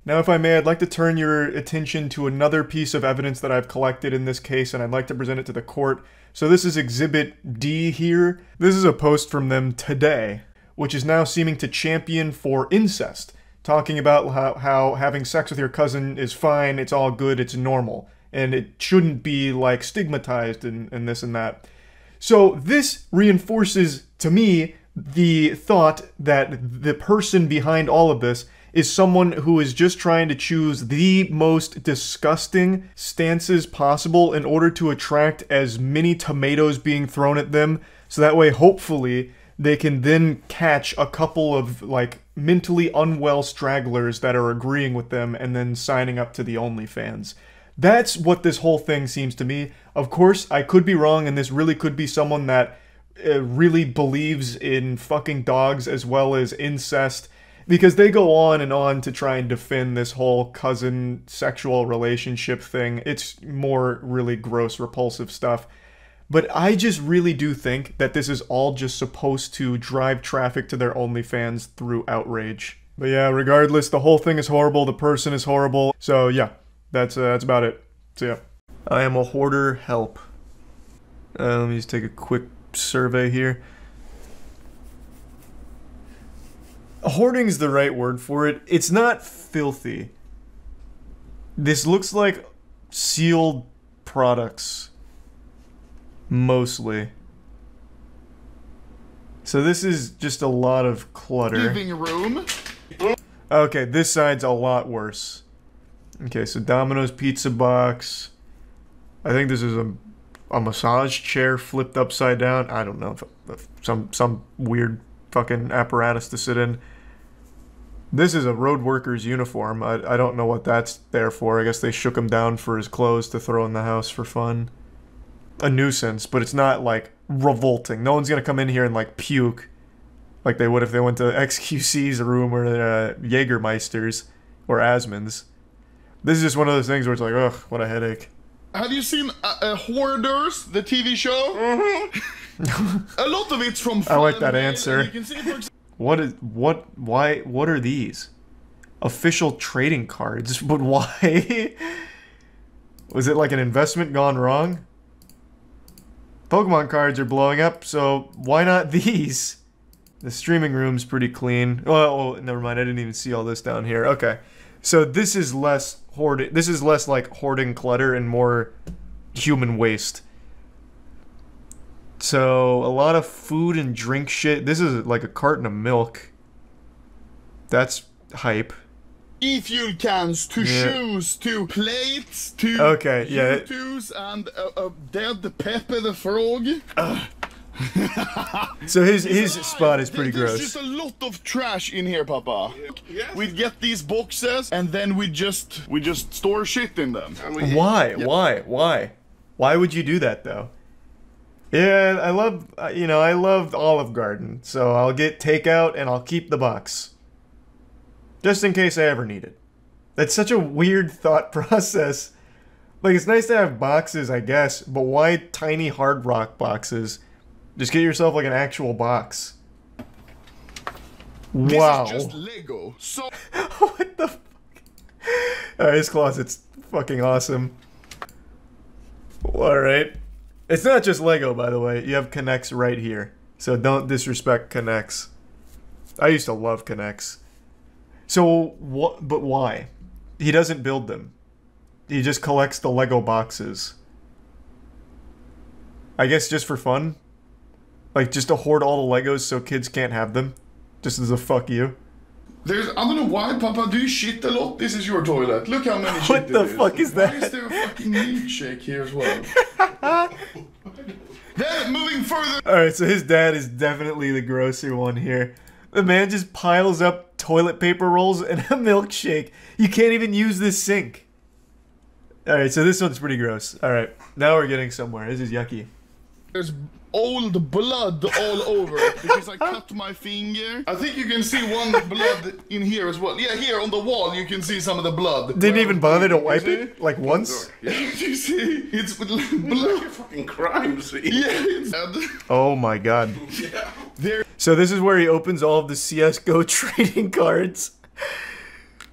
Now, if I may, I'd like to turn your attention to another piece of evidence that I've collected in this case, and I'd like to present it to the court. So this is Exhibit D here. This is a post from them today, which is now seeming to champion for incest, talking about how having sex with your cousin is fine, it's all good, it's normal, and it shouldn't be, like, stigmatized and this and that. So this reinforces, to me, the thought that the person behind all of this is someone who is just trying to choose the most disgusting stances possible in order to attract as many tomatoes being thrown at them, so that way, hopefully, they can then catch a couple of, like, mentally unwell stragglers that are agreeing with them and then signing up to the OnlyFans. That's what this whole thing seems to me. Of course, I could be wrong, and this really could be someone that really believes in fucking dogs as well as incest, because they go on and on to try and defend this whole cousin sexual relationship thing. It's more really gross, repulsive stuff. But I just really do think that this is all just supposed to drive traffic to their OnlyFans through outrage. But yeah, regardless, the whole thing is horrible, the person is horrible. So yeah, that's about it. So yeah. I am a hoarder, help. Let me just take a quick survey here. Hoarding's the right word for it. It's not filthy. This looks like sealed products. Mostly. So this is just a lot of clutter.
Living room.
Okay, this side's a lot worse. Okay, so Domino's pizza box. I think this is a massage chair flipped upside down. I don't know, if some weird fucking apparatus to sit in. This is a road worker's uniform. I don't know what that's there for. I guess they shook him down for his clothes to throw in the house for fun. A nuisance, but it's not, like, revolting. No one's gonna come in here and, like, puke like they would if they went to XQC's room or Jägermeister's or Asmund's. This is just one of those things where it's like, ugh, what a headache.
Have you seen Hoarders, the TV show? Mm-hmm. A lot of it's from
I like that answer.
You can see,
What are these? Official trading cards, but why? Was it like an investment gone wrong? Pokemon cards are blowing up, so why not these? The streaming room's pretty clean. Oh, never mind, I didn't even see all this down here. Okay. So this is less hoarding. This is less like hoarding clutter and more human waste. So a lot of food and drink shit. This is like a carton of milk. That's hype.
E-fuel cans, to shoes, to plates, to U2s, and a dead Pepe the Frog.
So his spot is pretty gross.
There's just a lot of trash in here, Papa. Yes. We'd get these boxes and then we just store shit in them.
Why? Why would you do that though? Yeah, I love, I love Olive Garden, so I'll get takeout and I'll keep the box. Just in case I ever need it. That's such a weird thought process. Like, it's nice to have boxes, I guess, but why tiny Hard Rock boxes? Just get yourself, like, an actual box. Wow.
This is just Lego. So
what the fuck? Alright, this closet's fucking awesome. Alright. It's not just Lego, by the way. You have K'NEX right here. So don't disrespect K'NEX. I used to love K'NEX. So, what? But why? He doesn't build them. He just collects the Lego boxes. I guess just for fun? Like, just to hoard all the Legos so kids can't have them? Just as a fuck you?
I don't know why, Papa, do you shit a lot? This is your toilet. Look how many shit
What the fuck is that?
Why is there a fucking milkshake here as well? Then, moving further...
Alright, so his dad is definitely the grosser one here. The man just piles up toilet paper rolls and a milkshake. You can't even use this sink. Alright, so this one's pretty gross. Alright, now we're getting somewhere. This is yucky.
There's old blood all over it because I cut my finger. I think you can see one blood in here as well. Yeah, here on the wall you can see some of the blood.
Didn't even bother to wipe it? Like once?
Yeah. You see? It's blood.
Like a fucking crime scene.
Yeah, it's...
Oh my god.
Yeah.
So this is where he opens all of the CSGO trading cards.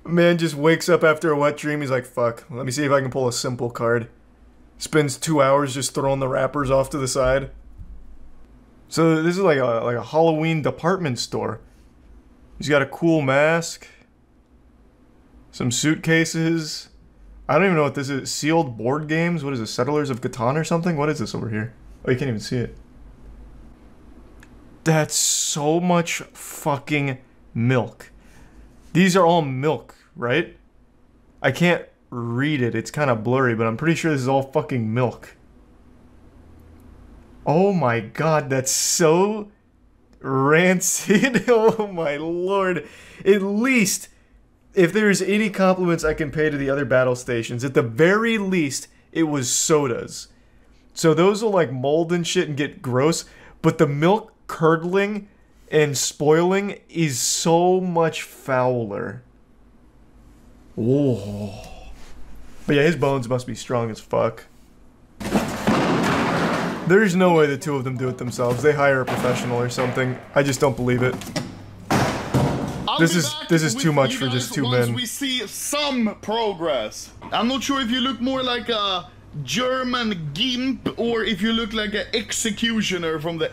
Man just wakes up after a wet dream. He's like, fuck, let me see if I can pull a simple card. Spends 2 hours just throwing the wrappers off to the side. So this is like a Halloween department store. He's got a cool mask. Some suitcases. I don't even know what this is. Sealed board games? What is this? Settlers of Catan or something? What is this over here? Oh, you can't even see it. That's so much fucking milk. These are all milk, right? I can't read it. It's kind of blurry, but I'm pretty sure this is all fucking milk. Oh my god, that's so rancid. Oh my lord. At least, if there's any compliments I can pay to the other battle stations, at the very least, it was sodas. So those will like mold and shit and get gross, but the milk curdling and spoiling is so much fouler. Whoa. But yeah, his bones must be strong as fuck. There's no way the two of them do it themselves. They hire a professional or something. I just don't believe it. This is too much for just two men.
We see some progress. I'm not sure if you look more like a German gimp or if you look like an executioner from the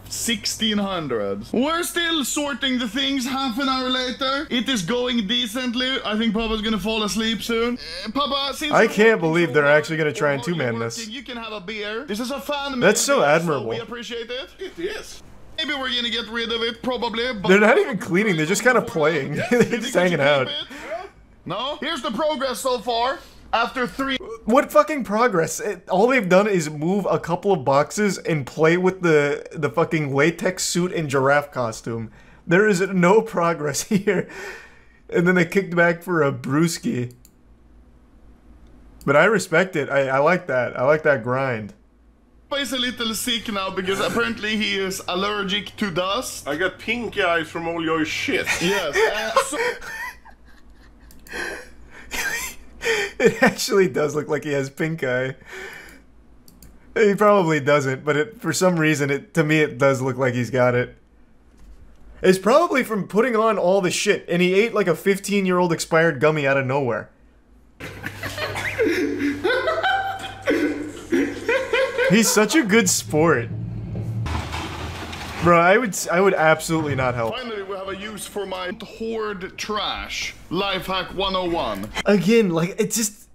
1600s. We're still sorting the things half an hour later. It is going decently. I think Papa's gonna fall asleep soon. Papa, since
I can't believe they're actually gonna try and two-man this.
You can have a beer. This is a fan.
That's so admirable.
So we appreciate it. It is. Maybe we're gonna get rid of it, probably. But
they're not even cleaning. They're just kind of playing. They're just hanging out.
No? Here's the progress so far. After 3...
What fucking progress? All they've done is move a couple of boxes and play with the fucking latex suit and giraffe costume. There is no progress here. And then they kicked back for a brewski. But I respect it. I like that. I like that grind.
He's a little sick now because apparently he is allergic to dust.
I got pink eyes from all your shit.
Yes.
It actually does look like he has pink eye. He probably doesn't, but for some reason, to me, it does look like he's got it. It's probably from putting on all the shit, and he ate like a 15-year-old expired gummy out of nowhere. He's such a good sport. Bro, I would absolutely not help.
Finally, we have a use for my hoard trash. Lifehack 101.
Again, like, it just...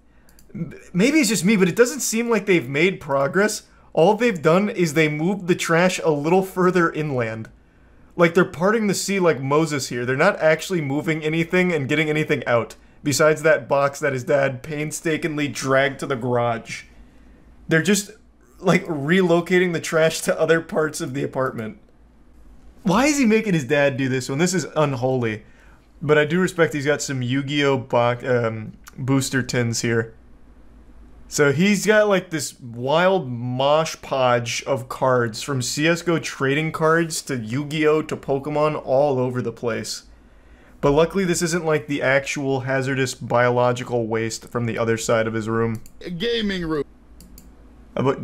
Maybe it's just me, but it doesn't seem like they've made progress. All they've done is they moved the trash a little further inland. Like, they're parting the sea like Moses here. They're not actually moving anything and getting anything out. Besides that box that his dad painstakingly dragged to the garage. They're just, like, relocating the trash to other parts of the apartment. Why is he making his dad do this one? This is unholy. But I do respect he's got some Yu-Gi-Oh! Booster tins here. So he's got like this wild mosh podge of cards, from CSGO trading cards to Yu-Gi-Oh to Pokemon, all over the place. But luckily this isn't like the actual hazardous biological waste from the other side of his room.
A gaming room.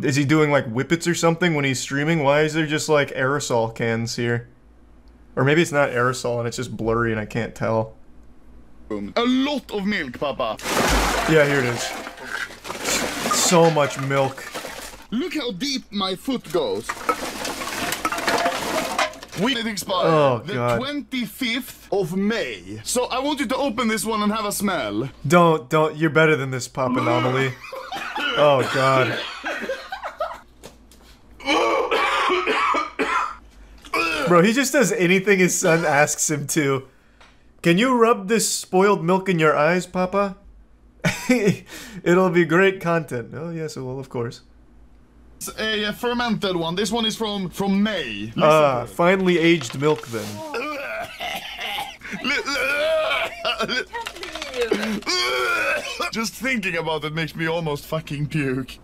Is he doing like whippets or something when he's streaming? Why is there just like aerosol cans here? Or maybe it's not aerosol and it's just blurry and I can't tell.
A lot of milk, Papa.
Yeah, here it is. So much milk.
Look how deep my foot goes. It expired
God.
the 25th of May. So I want you to open this one and have a smell.
Don't. You're better than this, Pop Anomaly. Oh, God. Bro, he just does anything his son asks him to. Can you rub this spoiled milk in your eyes, Papa? It'll be great content. Oh, yes, it will, of course.
It's a fermented one. This one is from May.
Finely aged milk, then.
Just thinking about it makes me almost fucking puke.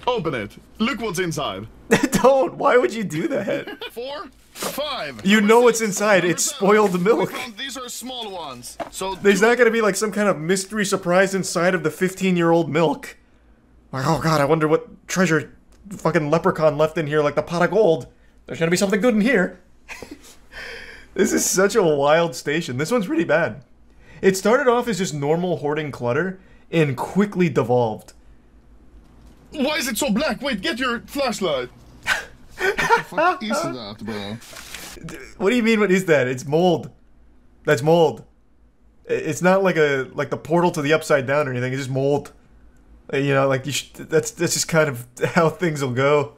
Open it. Look what's inside.
Don't. Why would you do that?
4, 5.
You know what's inside. It's spoiled milk.
These are small ones. So
there's not gonna be like some kind of mystery surprise inside of the 15-year-old milk. Like, oh god, I wonder what treasure fucking leprechaun left in here, like the pot of gold. There's gonna be something good in here. This is such a wild station. This one's pretty bad. It started off as just normal hoarding clutter and quickly devolved.
Why is it so black? Wait, get your flashlight. What the fuck is that, bro?
What do you mean, what is that? It's mold. That's mold. It's not like the portal to the upside down or anything, it's just mold. You know, like, that's just kind of how things will go.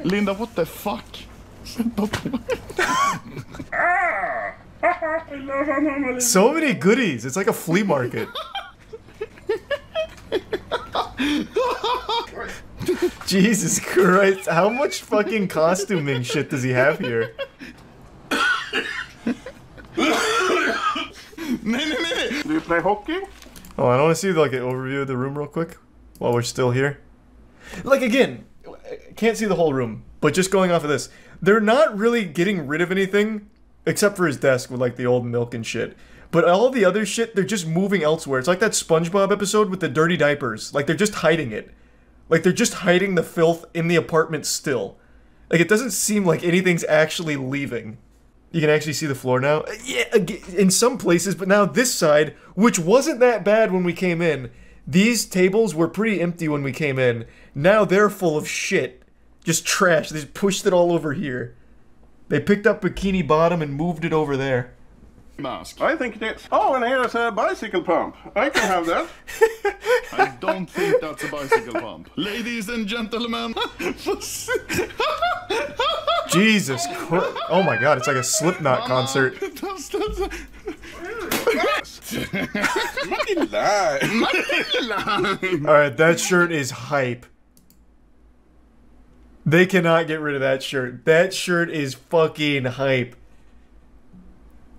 Linda, what the fuck?
So many goodies. It's like a flea market. Jesus Christ. How much fucking costuming shit does he have here?
Do you play hockey?
Oh, I want to see like an overview of the room real quick while we're still here. Like, again, can't see the whole room, but just going off of this, they're not really getting rid of anything except for his desk with like the old milk and shit. But all the other shit, they're just moving elsewhere. It's like that SpongeBob episode with the dirty diapers. Like, they're just hiding it. Like, they're just hiding the filth in the apartment still. Like, it doesn't seem like anything's actually leaving. You can actually see the floor now. Yeah, in some places, but now this side, which wasn't that bad when we came in, these tables were pretty empty when we came in. Now they're full of shit. Just trash. They just pushed it all over here. They picked up Bikini Bottom and moved it over there.
Mask.
I think that's... Oh, and here's a bicycle pump. I can have that.
I don't think that's a bicycle pump. Ladies and gentlemen.
Jesus Christ. Oh my god, it's like a Slipknot concert. Alright, that shirt is hype. They cannot get rid of that shirt. That shirt is fucking hype.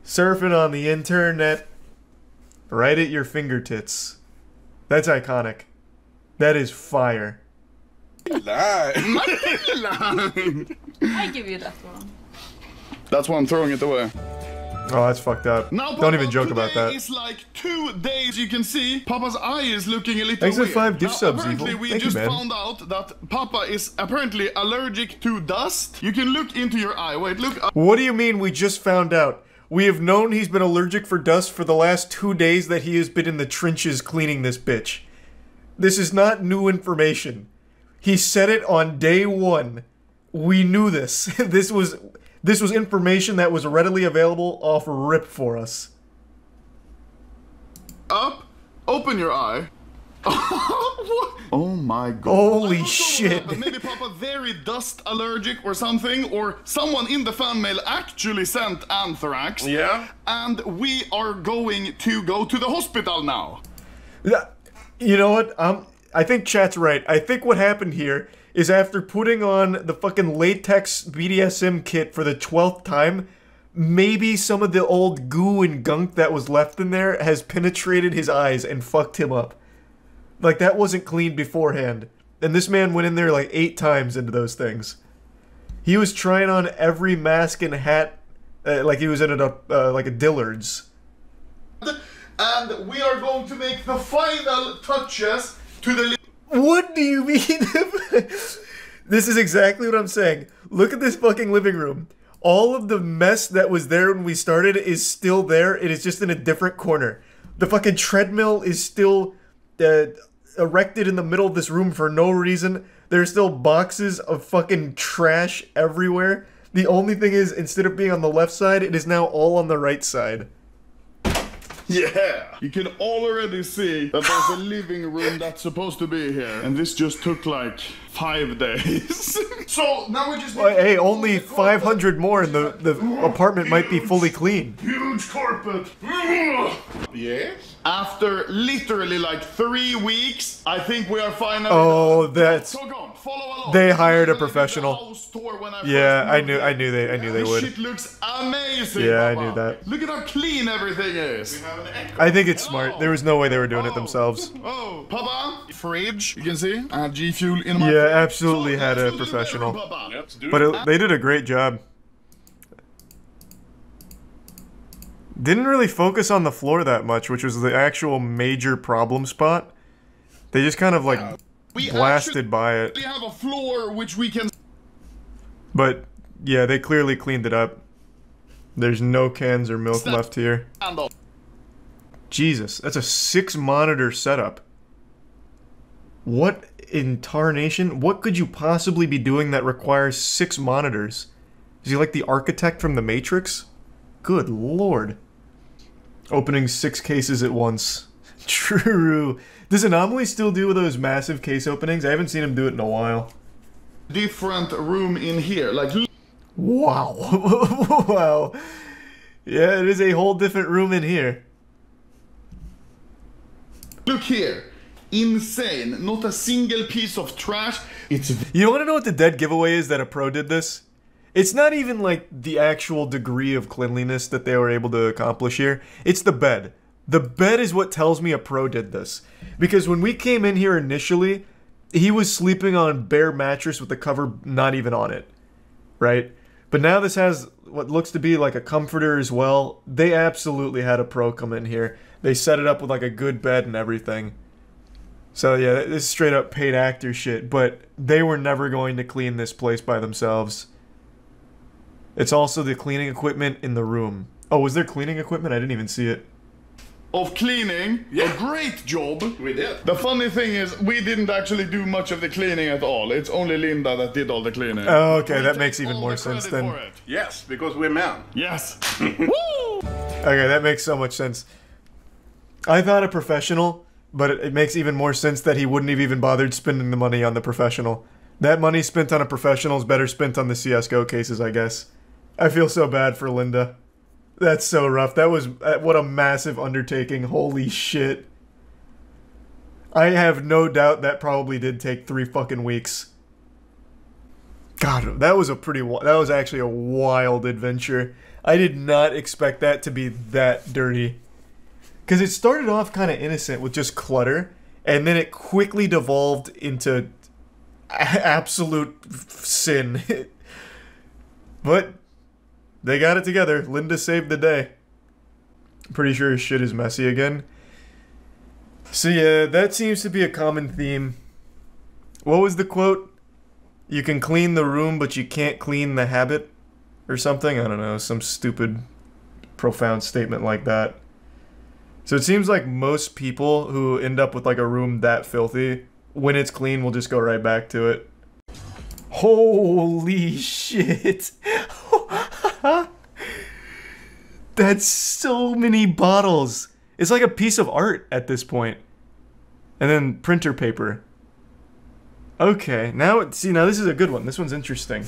Surfing on the internet, right at your fingertips. That's iconic. That is fire.
I
give you that one.
That's why I'm throwing it away.
Oh, that's fucked up.
Now,
don't even joke about that.
It's like 2 days. You can see Papa's eye is looking a little
Thanks for
weird.
5 gift subs,
apparently
Evil.
we
Thank
just
you, man.
found out that Papa is apparently allergic to dust. You can look into your eye. Wait, look.
What do you mean we just found out? We have known he's been allergic for dust for the last 2 days that he has been in the trenches cleaning this bitch. This is not new information. He said it on day 1. We knew this. This was information that was readily available off rip for us.
Up. Open your eye. Oh my god.
Holy shit.
But maybe Papa very dust allergic or something, or someone in the fan mail actually sent anthrax.
Yeah.
And we are going to go to the hospital now.
You know what? I think chat's right. I think what happened here is after putting on the fucking latex BDSM kit for the 12th time, maybe some of the old goo and gunk that was left in there has penetrated his eyes and fucked him up. Like, that wasn't cleaned beforehand. And this man went in there like 8 times into those things. He was trying on every mask and hat like he was in like a Dillard's.
And we are going to make the final touches to the...
What do you mean? This is exactly what I'm saying. Look at this fucking living room. All of the mess that was there when we started is still there. It is just in a different corner. The fucking treadmill is still erected in the middle of this room for no reason. There's still boxes of fucking trash everywhere. The only thing is, instead of being on the left side, it is now all on the right side.
Yeah! You can already see that there's a living room that's supposed to be here. And this just took like 5 days. So now we just...
Well, hey, only 500 more and the apartment might be fully clean.
Huge carpet. Yes? After literally like 3 weeks, I think we are finally...
Oh, that's...
So go on, follow along.
They hired a professional. Yeah, I knew they would.
Shit looks amazing.
Yeah, I knew that.
Look at how clean everything is.
I think it's smart. There was no way they were doing it themselves.
Oh, Papa, fridge, you can see. G Fuel in my
Yeah, absolutely had a professional. But they did a great job. Didn't really focus on the floor that much, which was the actual major problem spot. They just kind of like blasted by it.
We have a floor which we can...
But yeah, they clearly cleaned it up. There's no cans or milk left here. Jesus, that's a 6-monitor setup. What in tarnation? What could you possibly be doing that requires 6 monitors? Is he like the architect from The Matrix? Good lord. Opening 6 cases at once. True. Does Anomaly still do those massive case openings? I haven't seen him do it in a while.
Different room in here, like...
Wow. Wow. Yeah, it is a whole different room in here.
Look here. Insane. Not a single piece of trash.
You want to know what the dead giveaway is that a pro did this? It's not even like the actual degree of cleanliness that they were able to accomplish here. It's the bed. The bed is what tells me a pro did this. Because when we came in here initially, he was sleeping on a bare mattress with the cover not even on it. Right? But now this has what looks to be like a comforter as well. They absolutely had a pro come in here. They set it up with like a good bed and everything. So yeah, this is straight up paid actor shit. But they were never going to clean this place by themselves. It's also the cleaning equipment in the room. Oh, was there cleaning equipment? I didn't even see it.
Of cleaning, a great job. We did. The funny thing is, we didn't actually do much of the cleaning at all. It's only Linda that did all the cleaning.
Oh, okay, that makes even more sense then.
Yes, because we're men.
Yes.
Woo! Okay, that makes so much sense. I thought a professional, but it makes even more sense that he wouldn't have even bothered spending the money on the professional. That money spent on a professional is better spent on the CSGO cases, I guess. I feel so bad for Linda. That's so rough. That was... what a massive undertaking. Holy shit. I have no doubt that probably did take 3 fucking weeks. God, that was a pretty... that was actually a wild adventure. I did not expect that to be that dirty. Because it started off kind of innocent with just clutter, and then it quickly devolved into absolute sin. But... they got it together. Linda saved the day. I'm pretty sure his shit is messy again. So yeah, that seems to be a common theme. What was the quote? You can clean the room, but you can't clean the habit? Or something? I don't know. Some stupid, profound statement like that. So it seems like most people who end up with like a room that filthy, when it's clean, will just go right back to it. Holy shit. That's so many bottles. It's like a piece of art at this point. And then printer paper. Okay, now see, now this is a good one. This one's interesting.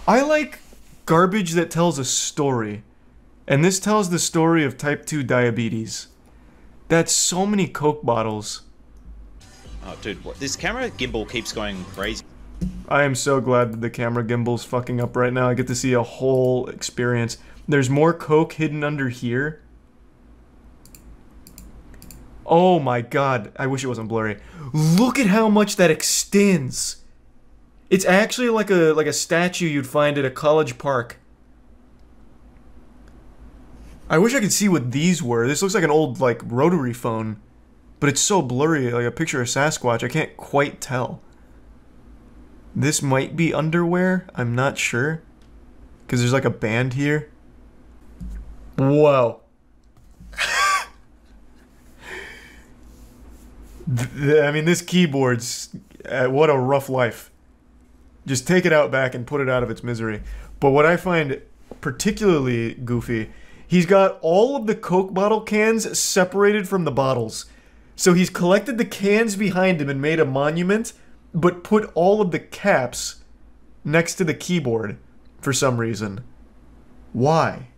I like garbage that tells a story. And this tells the story of type 2 diabetes. That's so many Coke bottles.
Oh, dude, what? This camera gimbal keeps going crazy.
I am so glad that the camera gimbal's fucking up right now. I get to see a whole experience. There's more coke hidden under here. Oh my god, I wish it wasn't blurry. Look at how much that extends. It's actually like a statue you'd find at a college park. I wish I could see what these were. This looks like an old, like, rotary phone. But it's so blurry, like a picture of Sasquatch, I can't quite tell. This might be underwear, I'm not sure. Because there's like a band here. Whoa. I mean, this keyboard's... what a rough life. Just take it out back and put it out of its misery. But what I find particularly goofy, he's got all of the Coke bottle cans separated from the bottles. So he's collected the cans behind him and made a monument, but put all of the caps next to the keyboard for some reason. Why?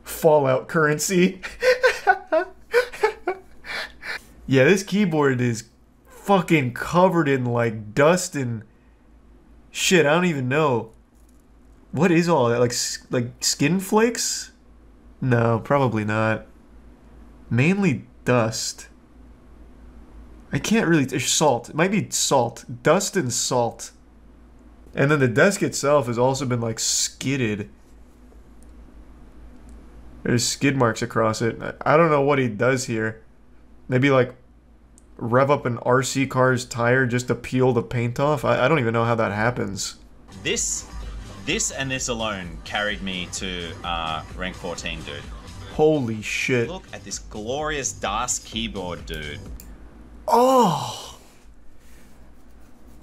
Fallout currency. Yeah, this keyboard is fucking covered in, like, dust and shit. I don't even know. What is all that? Like skin flakes? No, probably not. Mainly dust. I can't really... There's salt. It might be salt. Dust and salt. And then the desk itself has also been, like, skidded. There's skid marks across it. I don't know what he does here. Maybe, like, rev up an RC car's tire just to peel the paint off? I don't even know how that happens.
This and this alone carried me to rank 14, dude.
Holy shit.
Look at this glorious DAS keyboard, dude.
Oh!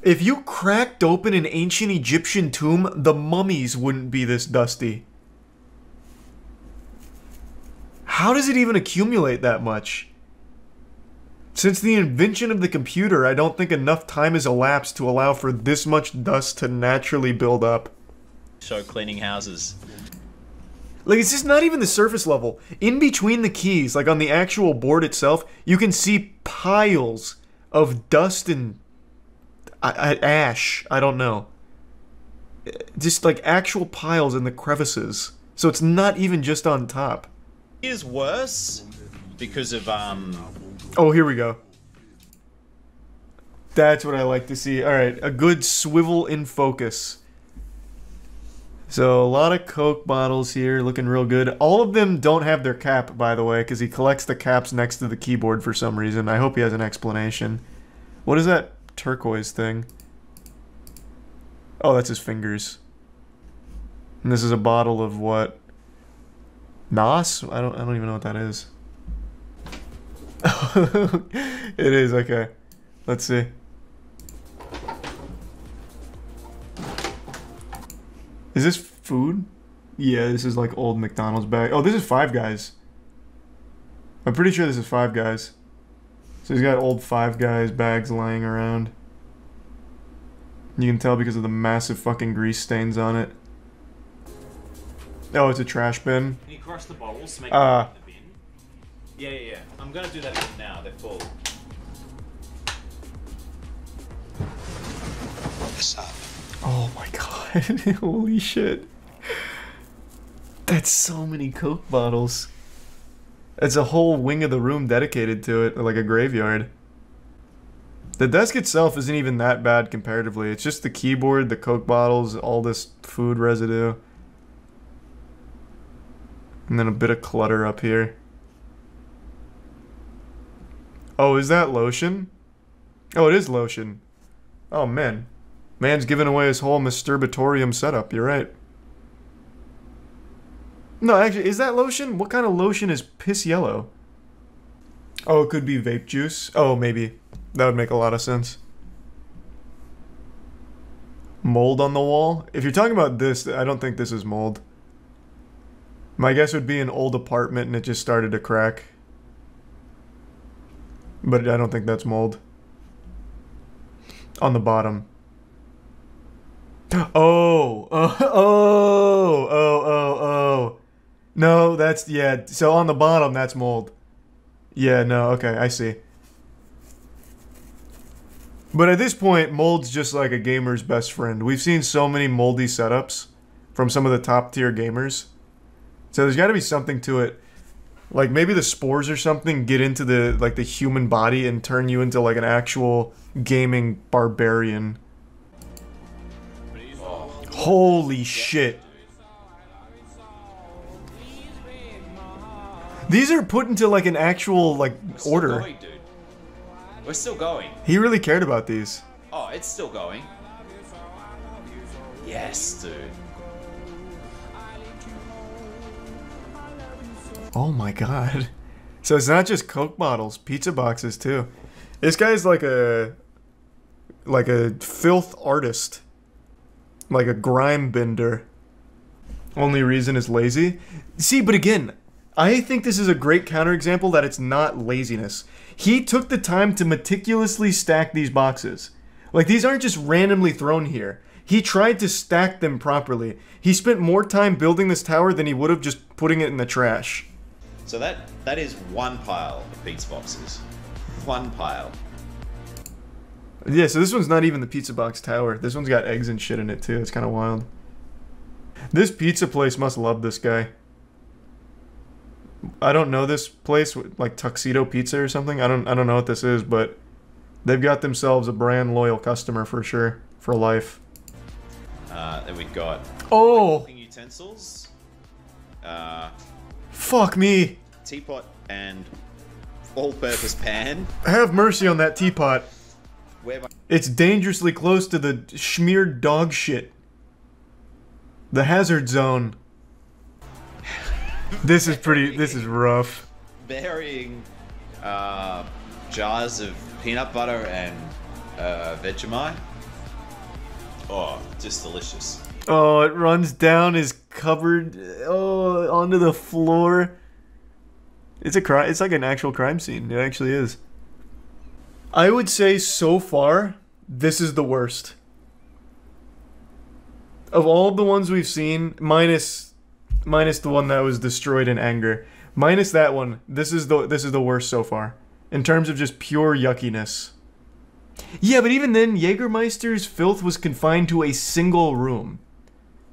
If you cracked open an ancient Egyptian tomb, the mummies wouldn't be this dusty. How does it even accumulate that much? Since the invention of the computer, I don't think enough time has elapsed to allow for this much dust to naturally build up.
Show cleaning houses.
Like, it's just not even the surface level. In between the keys, like on the actual board itself, you can see piles of dust and ash. I don't know. Just like actual piles in the crevices. So it's not even just on top.
Is worse because of
Oh, here we go. That's what I like to see. Alright, a good swivel in focus. So, a lot of Coke bottles here, looking real good. All of them don't have their cap, by the way, because he collects the caps next to the keyboard for some reason. I hope he has an explanation. What is that turquoise thing? Oh, that's his fingers. And this is a bottle of what? Nos? I don't even know what that is. It is, okay. Let's see. Is this food? Yeah, this is like old McDonald's bag. Oh, this is Five Guys. I'm pretty sure this is Five Guys. So he's got old Five Guys bags lying around. You can tell because of the massive fucking grease stains on it. Oh, it's a trash bin.
Can you crush the bottles to make them in the bin? Yeah. I'm gonna do that again now. They're full.
What's up?
Oh my god. Holy shit. That's so many Coke bottles. It's a whole wing of the room dedicated to it, like a graveyard. The desk itself isn't even that bad comparatively. It's just the keyboard, the Coke bottles, all this food residue. And then a bit of clutter up here. Oh, is that lotion? Oh, it is lotion. Oh, man. Man's giving away his whole masturbatorium setup. You're right. No, actually, is that lotion? What kind of lotion is piss yellow? Oh, it could be vape juice. Oh, maybe. That would make a lot of sense. Mold on the wall? If you're talking about this, I don't think this is mold. My guess would be an old apartment and it just started to crack. But I don't think that's mold. On the bottom. Oh. No, that's, yeah. So on the bottom, that's mold. Yeah, no, okay, I see. But at this point, mold's just like a gamer's best friend. We've seen so many moldy setups from some of the top tier gamers. So there's got to be something to it. Like maybe the spores or something get into the like the human body and turn you into like an actual gaming barbarian. Holy shit. These are put into like an actual like order.
Going, dude. We're still going.
He really cared about these.
Oh, it's still going. Yes, dude.
Oh my god. So it's not just Coke bottles, pizza boxes too. This guy's like a filth artist. Like a grime bender. Only reason is lazy. See, but again, I think this is a great counterexample that it's not laziness. He took the time to meticulously stack these boxes. Like, these aren't just randomly thrown here. He tried to stack them properly. He spent more time building this tower than he would have just putting it in the trash.
So that is one pile of pizza boxes. One pile.
Yeah, so this one's not even the pizza box tower. This one's got eggs and shit in it too. It's kind of wild. This pizza place must love this guy. I don't know this place, like Tuxedo Pizza or something. I don't know what this is, but they've got themselves a brand loyal customer for sure, for life.
Then we've got cooking utensils.
Fuck me.
Teapot and all-purpose pan.
Have mercy on that teapot.
Where my
It's dangerously close to the smeared dog shit. The hazard zone. This is pretty. This is rough.
varying jars of peanut butter and Vegemite. Oh, just delicious.
Oh, it runs down his cupboard. Oh, onto the floor. It's a crime. It's like an actual crime scene. It actually is. I would say so far, this is the worst. Of all the ones we've seen, minus the one that was destroyed in anger, minus that one, this is the worst so far in terms of just pure yuckiness. Yeah, but even then, Jägermeister's filth was confined to a single room.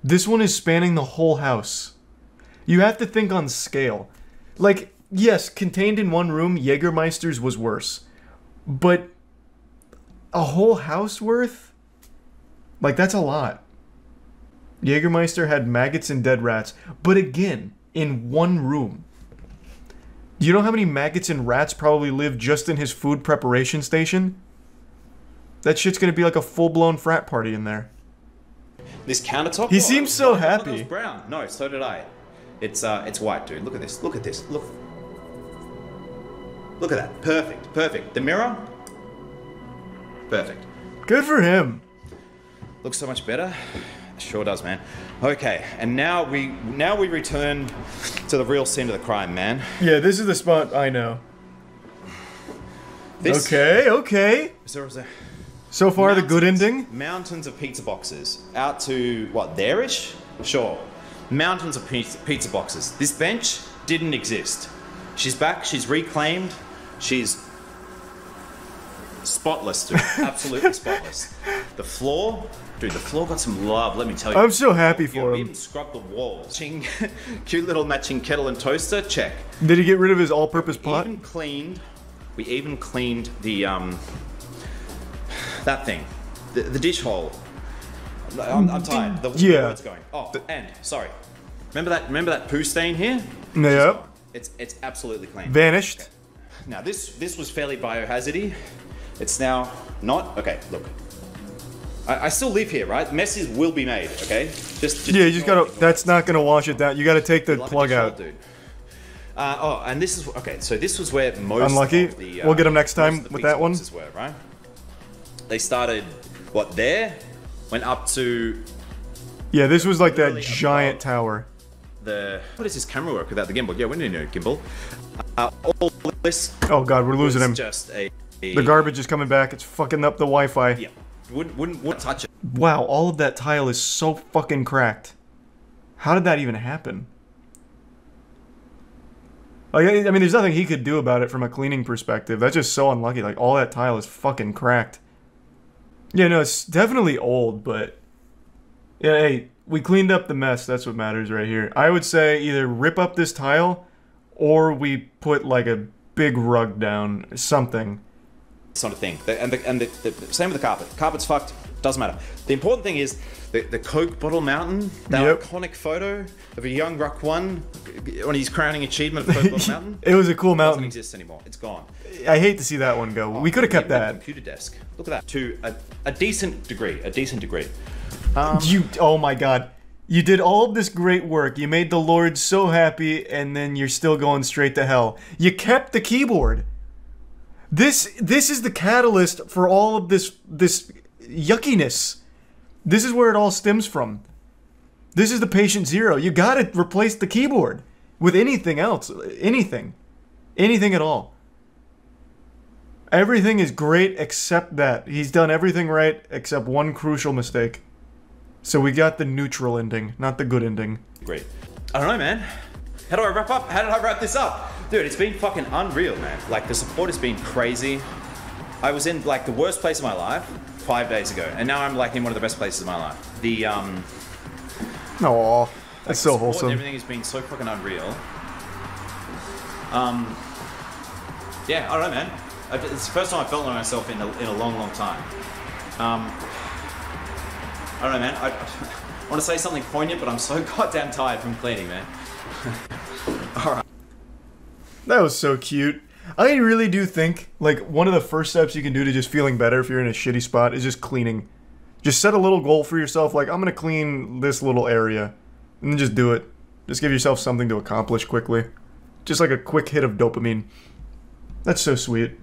This one is spanning the whole house. You have to think on scale. Like, yes, contained in one room, Jägermeister's was worse. But a whole house worth? Like, that's a lot. Jägermeister had maggots and dead rats, but again, in one room. You know how many maggots and rats probably live just in his food preparation station? That shit's gonna be like a full-blown frat party in there.
This countertop.
He seems so happy.
It was brown. No, so did I. It's white, dude. Look at this. Look at this. Look. Look at that. Perfect. Perfect. The mirror. Perfect.
Good for him.
Looks so much better. Sure does, man. Okay, and now we return to the real scene of the crime, man.
Yeah, this is the spot I know.
This,
okay. So far, the good ending?
Mountains of pizza boxes. Out to, what, there-ish? Sure. Mountains of pizza boxes. This bench didn't exist. She's back, she's reclaimed, she's spotless, dude. Absolutely spotless. The floor, dude, the floor got some love, let me tell you.
I'm so happy for him.
We even scrubbed the walls. Cute little matching kettle and toaster, check.
Did he get rid of his all-purpose pot?
We even cleaned the, that thing. The dish hole. I'm tired. The word's going. Oh, and, sorry. Remember that poo stain here?
Yep.
It's absolutely clean.
Vanished.
Okay. Now this was fairly biohazardy. It's now not. Okay, look. I still live here, right? Messes will be made. Okay. Just
yeah, you just gotta. That's not gonna wash it down. You gotta take the plug out.
Dude. Oh, and this is okay. So this was where most.
Unlucky.
Of the,
we'll get him next time with that one.
Were, right? They started what there, went up to.
Yeah, this was like that giant tower.
What does this camera work without the gimbal? Yeah, we need a gimbal. All this.
Oh god, we're losing him.
Just
the garbage is coming back. It's fucking up the Wi-Fi.
Yeah, wouldn't touch it.
Wow, all of that tile is so fucking cracked. How did that even happen? Like, I mean, there's nothing he could do about it from a cleaning perspective. That's just so unlucky. Like, all that tile is fucking cracked. Yeah, no, it's definitely old, but yeah, hey, We cleaned up the mess. That's what matters right here. I would say either rip up this tile or we put like a big rug down, something.
It's not a thing. And the same with the carpet. Carpet's fucked. Doesn't matter. The important thing is the Coke bottle mountain, that iconic photo of a young Rock-1 when he's crowning achievement of Coke bottle mountain.
It was a cool mountain.
It doesn't exist anymore. It's gone.
I hate to see that one go. We could have kept that.
Computer desk. Look at that. To a decent degree. A decent degree.
Oh my god. You did all of this great work. You made the Lord so happy, and then you're still going straight to hell. You kept the keyboard. This is the catalyst for all of this yuckiness. This is where it all stems from. This is the patient zero. You gotta replace the keyboard with anything else. Anything. Anything at all. Everything is great except that. He's done everything right except one crucial mistake. So we got the neutral ending, not the good ending.
Great. I don't know, man. How do I wrap up? How did I wrap this up? Dude, it's been fucking unreal, man. Like, the support has been crazy. I was in, like, the worst place of my life 5 days ago, and now I'm, like, in one of the best places of my life. The,
Aww, that's so wholesome.
Everything has been so fucking unreal. Yeah, I don't know, man. It's the first time I felt like myself in a long, long time. I don't know, man. I want to say something poignant, but I'm so goddamn tired from cleaning, man. Alright.
That was so cute. I really do think, like, one of the first steps you can do to just feeling better if you're in a shitty spot is just cleaning. Just set a little goal for yourself, like, I'm gonna clean this little area. And then just do it. Just give yourself something to accomplish quickly. Just like a quick hit of dopamine. That's so sweet.